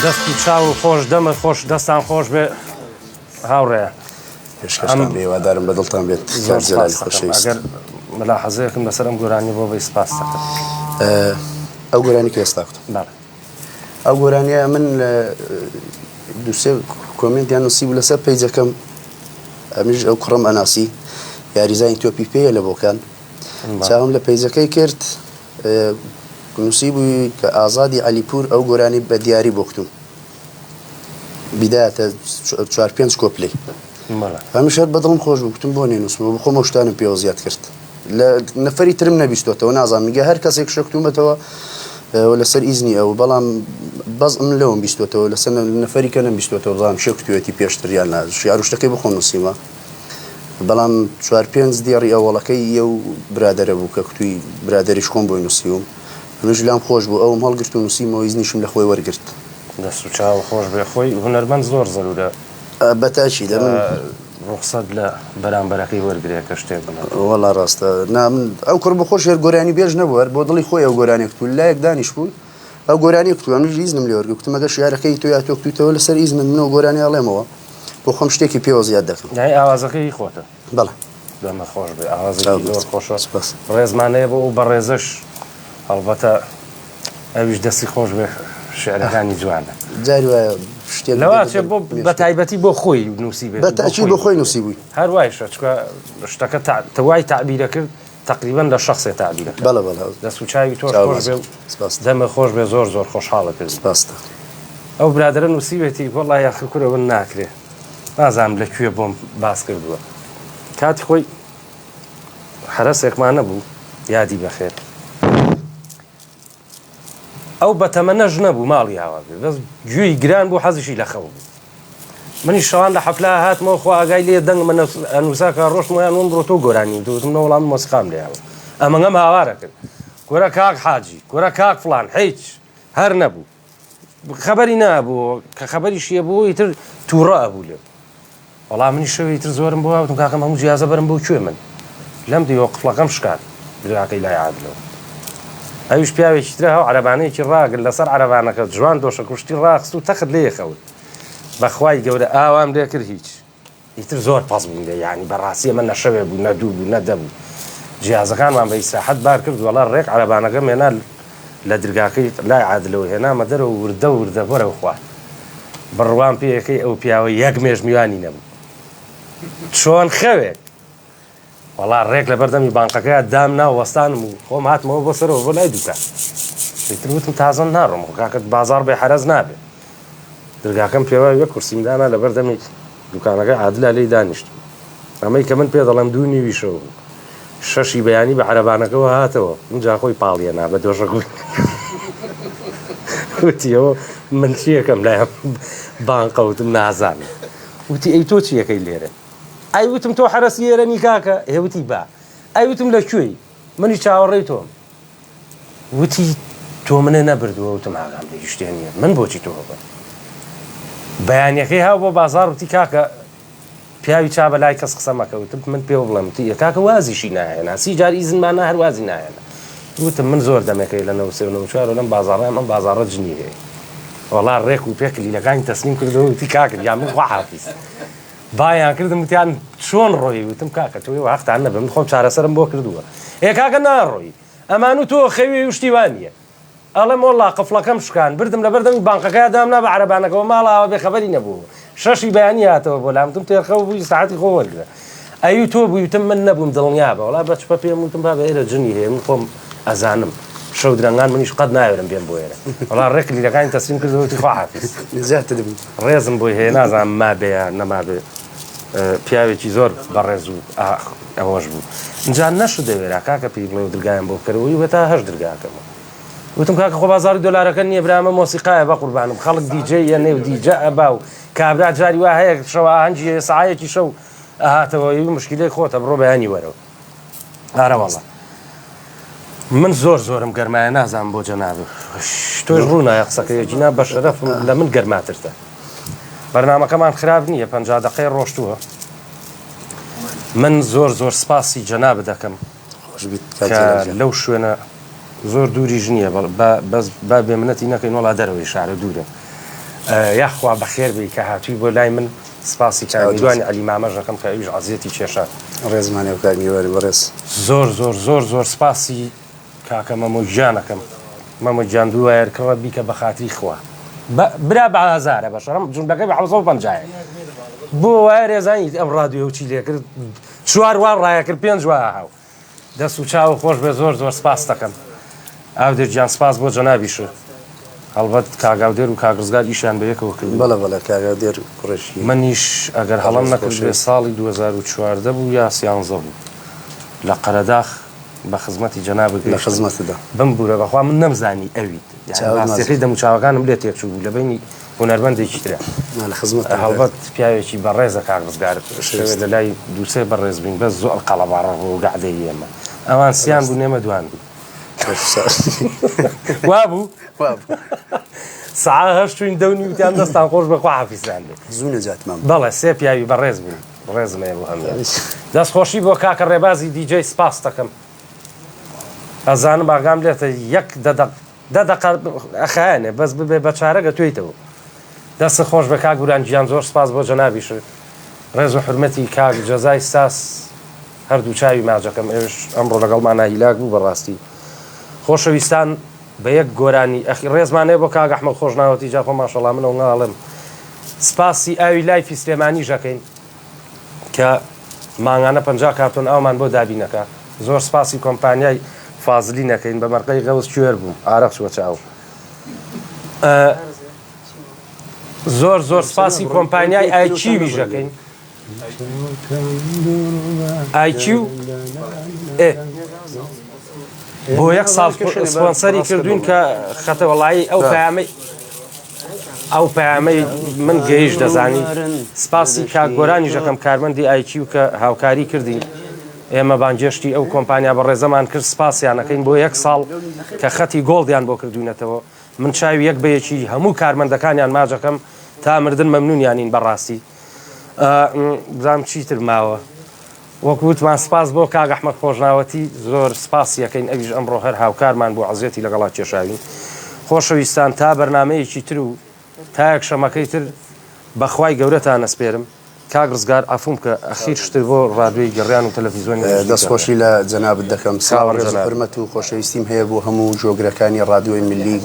دەست و چاو خۆش دەمە خۆش دەستان خۆش بێ هاوڕێ پێشکەشتان بێوادارم بەدڵتان بێت جەلالی خۆشەویست ئەگەر مەلاحەزەیەکم لەسەر ئەم گۆرانی بۆ بەی سپاس دەکەم ئەو گۆرانی کە ئێستا کوتم ئەو گۆرانیە من دووسێ کۆمنتیان نووسیبوو لەسەر پەیجەکەم ئەمیش ئەو کوڕم ئەناسی یاریزانی تۆپی پێیە لە بۆکان چاوم لە پەیجەکەی کرد نووسیبووی کە ئازادی عەلیپور ئەو گۆرانی بە دیاری بۆ کتوم بیدایەتە 4-5 کۆپلەی هەمیش هەر بەدڵم خۆش بوو کتم بۆ نێنووسمەوە بخۆم ئەو شتانم پێوە زیاد کرد لە نەفەری ترم نەبیستۆتەوە نازانم میگە هەر کەسێک شەکتومەتەوە لەسەر ئیزنی ئەو بەڵام بەس من لەوم بیستوێتەوە لەسەر نەفەری کە نەم بیستوێتەوە بڵام شێکتوێتی پێشتریان ناش یاروشتەکەی بخۆ نووسیمە بەڵام 4-5 دیێڕی ئەوڵەکەی ئەو برادەرە بوو کە کتوی برادریش خۆم بۆی نووسیوم منش لام خۆش بوو ئەوم هەڵگرت و نووسیمەوە هیچنیشم لە خۆی وەرگرت دەست و چاو خۆش بێ خۆی هونەرمەند زۆر زەرورە بەتاچی دەمن ڕوخسەت لە بەرامبەرەکەی وەرگێ کە شتێک بنێت وەڵا ڕاستە من ئەو کوڕ بە خۆش هێر گۆرانی بێژ نەبووە بۆ دڵی خۆی ئەو گۆرانی کتو لایەک دانیش بوون ئەو گۆرانی کتووە منش هیزنم لێ وەرگرت مەگە شیارەکەی تۆ یا تۆ کتوتەوە لەسەر هیزمن منەوە گۆرانی ئەڵێمەوە بۆ خۆم شتێکی پێوە زیاد دەکەم یعنی ئاوازەکەی خۆتە بەڵێ دەمە خۆش بێ ئاوازێکی زۆر خۆشە ڕێزمانەیە بۆ ئەو بە ڕێزش هەڵبەتە ئەویش دەستی خۆش بێ شعرەکانی جوانە جاری وایە شتێک لەوە بۆ بە تایبەتی بۆ خۆی نووسی بێت بەتاچی بۆ خۆی نووسی بووی هەروایشە چکە شتەکە تەوای تعبیرە کرد تقریبا لە شخصێ تعبیرە بەڵێ بەڵێ دەست و چاوی تۆ خۆش بێ دەمە خۆش بێ زۆر زۆر خۆشحاڵە کرد سپاسە ئەو برادرە نووسیوێتی وەڵای یاخکورەوە ناکرێ نازانم لەکوێ بۆم باس کردووە کاتی خۆی حرەسێکمان نەبوو یادی بەخێر ئەو بەتەمەنەژ نەبوو ماڵی هاوا بێ گوێی گران بوو حەزیشی لە خەو بوو منی شەوان لە حەفلا هاتمەوە خۆ ئاگای لێ دەنگ منە ئەنووساکە ڕۆشتمەیان وم بڕۆ تۆ گۆرانی دوتم نە وەڵام مۆسیقام لێیاوە ئەمەngەم هاوارە کرد گۆرە کاک حاجی گۆرە کاک فڵان هیچ هەر نەبوو خەبەری نابوو کە خەبەری شیە بوو ئیتر تووڕە ئەبوو لێ وەڵام منی شەوی تر زۆرم بۆ وتم کاکەم هەموو جیازە بەرم بۆ کوێ من لەم دیوە قفڵەکەم شکات براکەی لای عادلەوە ئەویش پیاوێکی ترە هەو عەرەبانەیەکی ڕاگرت لەسەر عەرەبانەکە جوان دۆشە کوشتی ڕاخست و تەخت لێ خەوت بەخوای گەورە ئاوام لێ کرد هیچ ئیتر زۆر پەس بووین لێ یعنی بەڕاستی ئەمە نەشەوێ بوو نەدوو بوو نەدەبوو جیازەکانمان بە ئیساحەت بار کرد وەڵا ڕێک عەرەبانەکەم هێنا لە درگاکەی لای عادلەوە هێنامە دەرەوە وردە وردە بەرەو خوا بڕوان پێیەکەی ئەو پیاوە یەک مێژ میوانی نەبوو چۆن خەوێک وەڵا ڕێک لە بەردەمی بانقەکەی دام ناو وەستانم و خۆم هاتمەوە بۆ سەرەوە بۆ لای دوکان ئیتر وتم تازە ناڕۆم کاکەت بازار بێ حەرەز نابێت دەرگاکەم پێوە وێ کورسیمدانا لە بەردەمی دوکانەکە عادلە لێی دانیشت ئەمەی کە من پێ دەڵێم دوو نیویشەوە شەشی بەیانی بە عەرەبانەکەەوە هاتەوە منجا خۆی پاڵیەنا بە دۆشەگوی وتیەوە من چیەکەم لای بانقەوتم نازانم وتی ئەی تۆ چیەکەی لێرە ئەی وتم تۆ حرەسی ئێرەنی کاکە هێوتی با ئەی وتم لە کوێی منی چاوەڕێی تۆم وتی تۆ منە نەبردووە وتم ئاگام لە هیچ شتێ نییە من بۆچی تۆ بە بەیانیەکەی هاو بۆ بازار وتی کاکە پیاوی چا بە لای کەس قسە مەکەوتم من پێ بڵێم تی کاکە وازیشی نایەنا سی جار ئیزنمانە هەر وازی نایەنە وتم من زۆر دەمەکەی لە 1994 لەم بازاڕە من بازاڕە جنی هەیە وەڵا ڕێک و پێ کلیلەکانی تەسلیم کردەوە وتی کاکە یا من خواحافیز بایان کردم وتیان چۆن ڕۆی وتم کاکە تۆی وەختان نەبێ من خۆم چارەسەرم بۆ کردووە کاکە ناڕۆی ئەمان و تۆ خەوی وشتیوانیە ئەڵێم وەڵا قفڵەکەم شکان بردم لە بەردەمی بانقەکەی دامنا بە عەرەبانەکەەوە ماڵاوە بێخەبەری نەبوو شەشی بەیانی هاتەوە بۆ لامتم تێرخە بووی ساعەتی خۆ وەرگرە ئەی تۆ بووی وتم من نەبووم دڵنیا بە وڵا بەچپە پێم وتم با بە ئێرە جنی هەیە من خۆم ئەزانم شەو درەنگان منیش قەت ناوێرم بێن بۆ ئێرە وڵا ڕێک لیلەکانی تەسلیم کردەوەتی خواحافیز ڕێزم بۆی هەیە نازانم ما بێ نەما بێ پیاوێکی زۆر بەڕێز و ئەوەش بوو اینجا نەشو دەوێرا کاکە پێی بڵێ و دڵگایان بۆ بکەرەوەی وێتا هەش دڵگاکەمە وتم کاکە خۆ بازاری دۆلارەکە نییە برامە مۆسیقایە بە قوربانم خەڵک دیجێ یە نێو دیجە ئەبا و کابرا جاری وا هەیە شەوە ئاهەنگی سەعایەکی شەو ئاهاتەوە مشکلەی خۆتە بڕۆ بەیانی وەرەوە ئارە وەڵا من زۆر زۆرم گەرمایە نازانم بۆ جەنابێ تۆی ڕوونایە قسەکەیەکی نا بە شەرەفم لە من گەرماترتە بەرنامەکەمان خراپ نییە 50 دقەی ڕۆشتووە من زۆر زۆر سپاسی جەناب دەکەم لەو شوێنە زۆر دووریژ نییە با بێمنەتی نەکەین وڵا دەرەوەی شارە دوورە یاخوا بەخێر بی کە هاتووی بۆ لای من سپاسی کامیدوانی عەلی مامەژەکەم کە ئەویش عەزیەتی کێشات ڕێزمانی و کارمیواری بەڕێز زۆر زۆر زۆر زۆر سپاسی کاکە مەمۆ گیانەکەم مەمۆ گیان دوایەرکەوە بیکە بە خاتری خوا برا بە هەزارە بە شەڕم جونبەکەی بە 750 بۆ وایە ڕێزانی ئەم ڕادیۆ چی لێ کرد چوار وان ڕایە کرد 5 وا هاو دەست و چاو خۆش بێ زۆر زۆر سپاس دەکەم ئاودێر گیان سپاس بۆ جەنابیشە هەڵبەت کاگاودێر و کاگرزگار ئیشیان بە یەکەوە کرد بەڵە کاگاودێر کوڕێشی منیش ئەگەر هەڵم نەکرد بێ ساڵی 2014 بوو یا 13 بوو لە قەرەداخ بە خزمەتی جەنابە لە خزمەتدا بم بوورە بەخوا من نەمزانی ئەویت باستەکەی دەموچاوەکانم لێ تێکچوو بوو لە بینی هونەرمەندێکی ترە لە خزمەت هەڵبەت پیاوێکی بەڕێزە کاغزگار شوێ لە لای دووسێ بەڕێز بین بەس زۆر قەڵەباڕە و گعدەی ئێمە ئەوان سیان بوو نێمە دوان بوو وابوو سعا هەشتوین دەونی وتیان دەستان خۆش بەخوا حافیزان بێت زوو نەجاتمان بەڵێ سێ پیاوی بەڕێز بوون ڕێزمەیە بۆ هەموو دەستخۆشی بۆ کاکە ڕێبازی دیجەی سپاس دەکەم ئەزانم ئاگام لێتە یەک دەدەق ئەخایانێ بەس ببێ بە چارەگە توێیتەوە دەست خۆش بە کاک گورانگیان زۆر سپاس بۆ جەنابیش ڕێز و حرمەتی کاک جەزای ساس هەردوو چاوی ماجەکەم ئێوش ئەمڕۆ لەگەڵمان هیلاک بوو بەڕاستی خۆشەویستان بە یەک گۆرانی ئەخی ڕێزمانەیە بۆ کاک ئەحمەد خۆش ناوەتی جاخۆ ماشەڵا منەوە ناڵێم سپاسی ئاوی لایفی سلێمانی ژەکەین کە مانگانە 50 کارتۆن ئەومان بۆ دابینەکە زۆر سپاسی کۆمپانیای فازلی نەکەین بە مەرقەی غەوز کوێر بوو ئارەق چوە چاو زۆر سپاسی کۆمپانیای ئایچی ویژەکەین ئایچیو بۆ یەک ساڵ سپۆنسەری کردوین کە خەتەوەڵایی ئەو پەیامەی من گەیشت دەزانی سپاسی کاگۆرانی ژەکەم کارمەندی ئایچیو کە هاوکاری کردین ئێمە بانجێشتی ئەو کۆمپانیا بە ڕێزەمان کرد سپاسیانەکەین بۆ یەک ساڵ کە خەتی گۆڵدیان بۆ کردوینەتەوە من چاوی یەک بەیەکی هەموو کارمەندەکانیان ماجەکەم تا مردن مەمنونیانین بەڕاستی بزانم چیتر ماوە وەکووتمان سپاس بۆ کاک ئەحمەد خۆشناوەتی زۆر سپاسیەکەین ئەویش ئەمڕۆ هەر هاوکارمان بۆ عەزیەتی لەگەڵا کێشاوین خۆشەویستان تا بەرنامەیەکی تر و تا یەک شەمەکەی تر بەخوای گەورەتان ئەسپێرم کاک ڕزگار ئەفوم کە ئەخیر شتر بۆ ڕادیۆی گەڕیان و تەلەڤیزیۆنی دەستخۆشی لە جەنابەت دەکەم حرمەت و خۆشەویستیم هەیە بۆ هەموو جۆگرەکانی ڕادیۆی ملی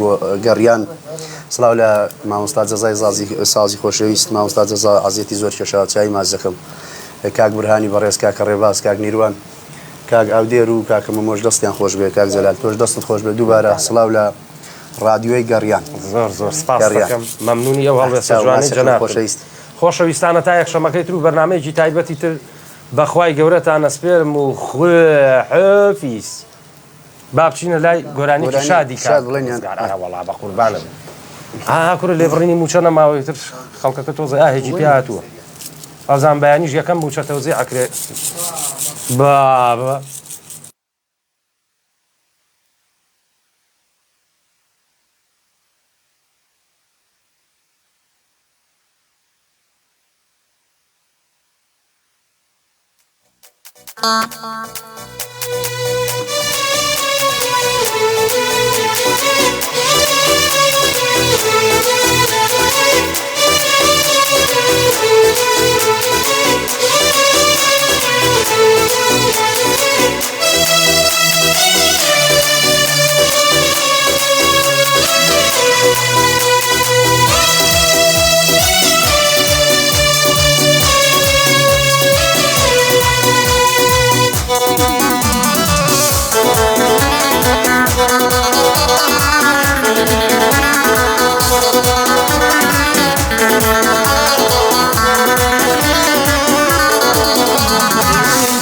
گەڕیان سڵاو لە مامۆستا جەزای سازی خۆشەویست مامۆستا جەزا عەزیەتی زۆر کێشاوە چاوی ماچ دەکەم کاک بورهانی بەڕێز کاکە ڕێباز کاک نیروان کاک ئاودێر و کاکە مەمۆژ دەستیان خۆش بێ کاک جەلال تۆش دەستت خۆش بێ دووبارە سڵاو لە ڕادیۆی گەڕیان زۆر سپاس دەکەم مەمنونی ئەو هەڵوێستە جوانەی جەناب خۆشەویستانە تا یەک شەمەکەی تر و بەرنامەیەکی تایبەتی تر بەخوای گەورەتان ئەسپێرم و حافیز با بچینە لای گۆرانێکی شادی وەڵا بە قوربانم کوورە لێبڕینی موچە نەماوەی تر خەڵکەکە تۆزە ئاهێکی پێ هاتووە ئەوزان بەیانیش یەکەم موچە تەوزێ ئەکرێ بابە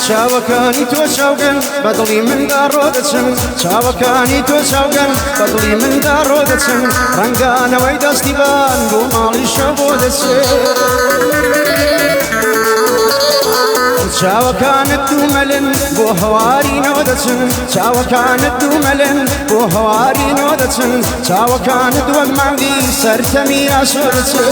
چاوەکانی تۆ چاوگەن بەدڵی مندا ڕۆدەچن چاوەکانی تۆ چاوگەن بەدڵی مندا ڕۆدەچن ڕەنگانەوەی دەستی بان بۆ ماڵی شەو بۆ دەچێت چاوەکانت دوومەلن بۆ هەواری نۆ دەچن چاوەکانت دوومەلن بۆ هەواری نۆ دەچن چاوەکانت وەک مانگی سەرتەمی ئاشۆ دەچن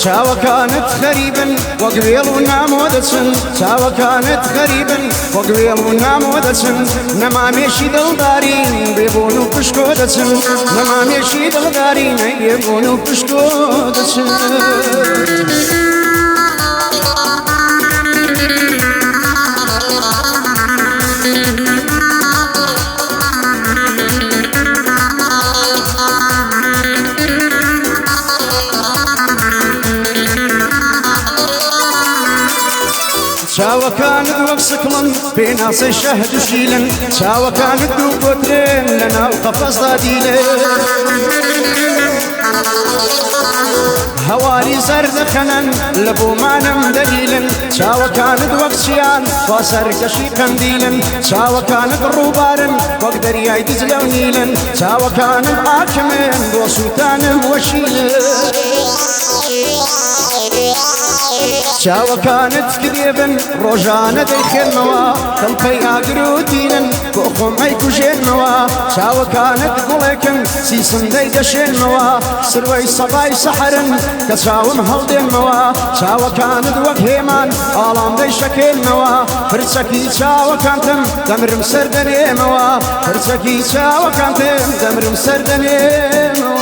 چاوەکانت خەریبن وەک وێڵ و نامۆ دەچن چاوەکانت خەریبن وەک وێڵ و نامۆ دەچن نەمامێشی دڵدارین بێبوون و پشکۆ دەچن نەمامێشی دڵدارین بێبوون و پشکۆ دەچن چاوەکانت وەک سکڵن پێناسەی شەهد و شیلن چاوەکانت دوو کۆترێن لەناو قەفەسدا دیلێن هواري زرد خنن لبو مانم دليل شاوة كانت وقتيان وسركشي قنديل شاوة كانت روبارن وقدر يايدز لونيل شاوة كانت حاكمين وسلطان وشيل شاوة كانت كذيبا روجانا ديخل موا خلقي اقرو دينا كوخم هيكو جيل موا شاوة كانت قوليكن سيسن ديدشيل موا سروي صباي سحرن كساوم هلدين موا شاوة كانت وقهيمان آلام دي شكيل موا فرسكي شاوة كانتم دمر مسردني موا فرسكي شاوة كانتم دمر مسردني موا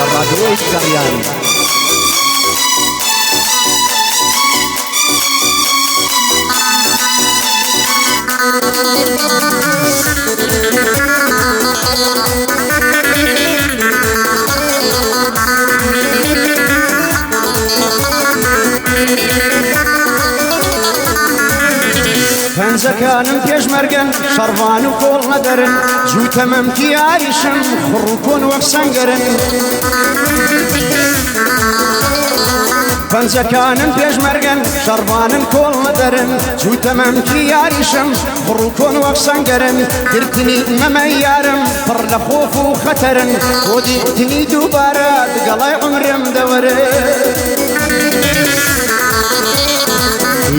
الراديو الجريان كانم بيش مرقن شرفان وكل غدرن جو تمام كياريشم خروكون وكسنقرن فانزا كانم بيش مرقن شرفان كل غدرن جو تمام كياريشم خروكون وكسنقرن درتني مميارم فر لخوف وخطرن وديتني دوبارة قلاي عمرم دورن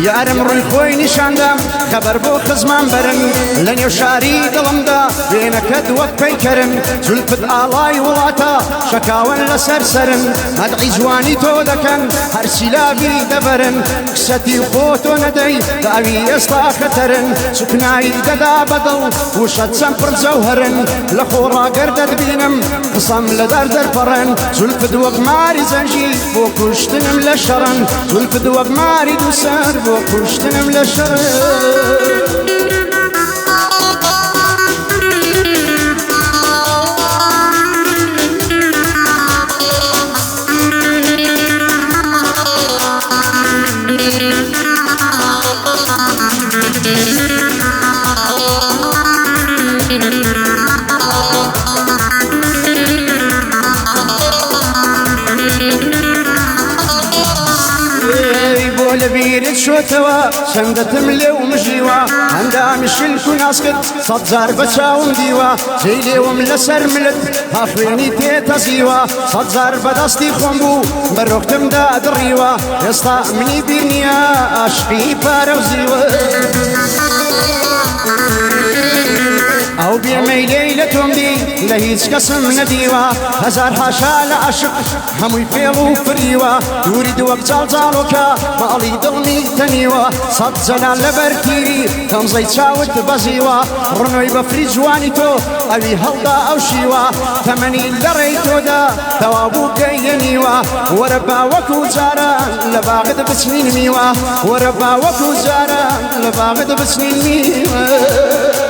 يارم روی خوی نشاندم خبر بو خزمان برن لنیو شاری دلم دا بینکد وقت پیکرن زلفت آلای ولاتا شکاون لسر سرن ادعی جوانی تو دکن هر سیلابی دبرن کستی خوتو ندی داوی استا خطرن سکنای ددا بدل وشد سمپر زوهرن لخورا گردد بینم قصم لدر در پرن زلفت وق ماری زنجی بو کشتنم لشرن زلفت وق ماری دوسر بو کشتنم لشرن لبيرت شوتوا سندت ملي ومجيوا عندها مشل كون اسكت صد زربة شاوم ديوا زيلي وملا سرملت هافيني تيتا زيوا صد زربة دستي خنبو بروكتم دا دريوا يسطا مني بينيا اشقي باروزيوا او بيمي ليلتهم دي لهيج قسم نديوا هزار حاشا لعشق همو يفيلو فريوا يريد وقت زالزالوكا مالي ضلني تنيوا صد زلال لبركيري تمزي تشاوت بزيوا رنوي بفري جوانيتو اوي هلدا او شيوا ثمني لريتو دا ثوابو كينيوا وربا وكو زارا لباغد بسنين ميوا وربا وكو زارا لباغد بسنين ميوا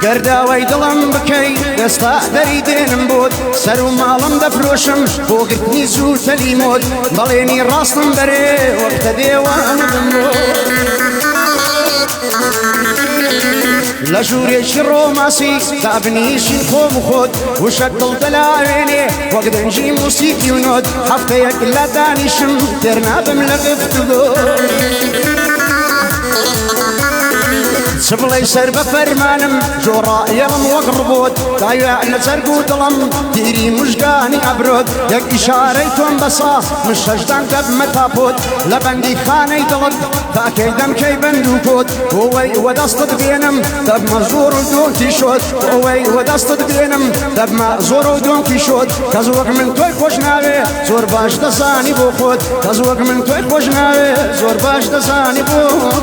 گرداوی دلم بکی دستا دریدنم بود سر و مالم دفروشم بوقتنی زو تلیمود بلینی راستم بره وقت دیوان بمود لجوريش الروماسي تابنيش الخوم خود وشكل دلاويني وقت نجي موسيقي ونود حفيك لا دانيشم ترنا بملغف تدود سبلي سرب فرمانم جورا يلم وقربود دايا لزرقو دلم تيري مشقاني عبرود يك إشاريتون بصا مش شجدان قب متابود لبندي خاني دلد تاكي دم كي بندوكود هوي ودستد بينم دب مزور دون تيشود هوي ودستد بينم دب مزور دون تيشود كزوق من توي خوشناوي زور باش دزاني بوخود كزوق من توي خوشناوي زور باش دزاني بوخود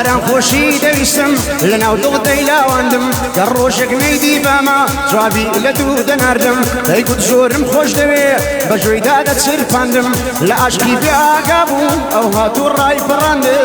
جاران خۆشی دەویستم لەناو دڵ دەیلاوەندم گە ڕۆژێک نەیدی باما جوابی لە دوو دەناردم دەیگوت زۆرم خۆش دەوێ بە ژۆیدا دەچرپاندم لە عاشقی بێئاگا بوو ئەو هاتوو ڕای پڕاندم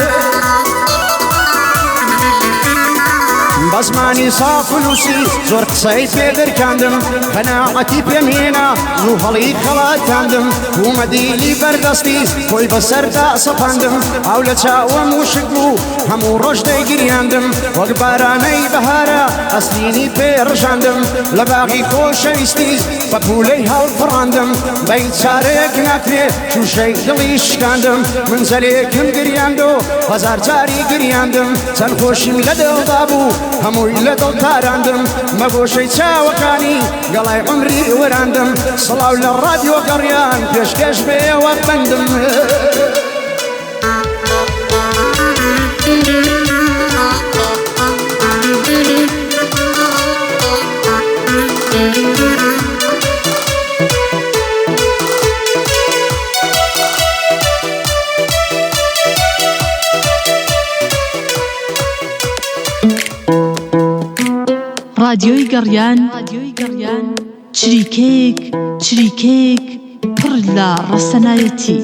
بەزمانی ساف و نووسی زۆر قسەی پێ دەرکاندم قەناعەتی پێم هێنا زوو هەڵی کەڵاتاندم کومەدیلی بەردەستی خۆی بەسەردا سەپاندم ئاو لە چاوەم وشک بوو هەموو ڕۆژ دەیگریاندم وەک بارانەی بەهارە ئەستینی پێڕژاندم لە باغی خۆشەویستی بە پولەی هەڵپڕاندم بەی چارەیەک ناکرێ تووشەی دڵی شکاندم من زەلێکم گریاندۆ هەزار جاری گریاندم چەند خۆشیم لە دڵدا بوو هەمووی لە دڵ تاراندم مەگۆشەی چاوەکانی گەڵای عمری وەراندم سڵاو لە ڕادیۆ گەڕیان پێشکەش بێوە بەندم رادیۆی گەڕیان چریکێک پڕ لە ڕەسەنایەتی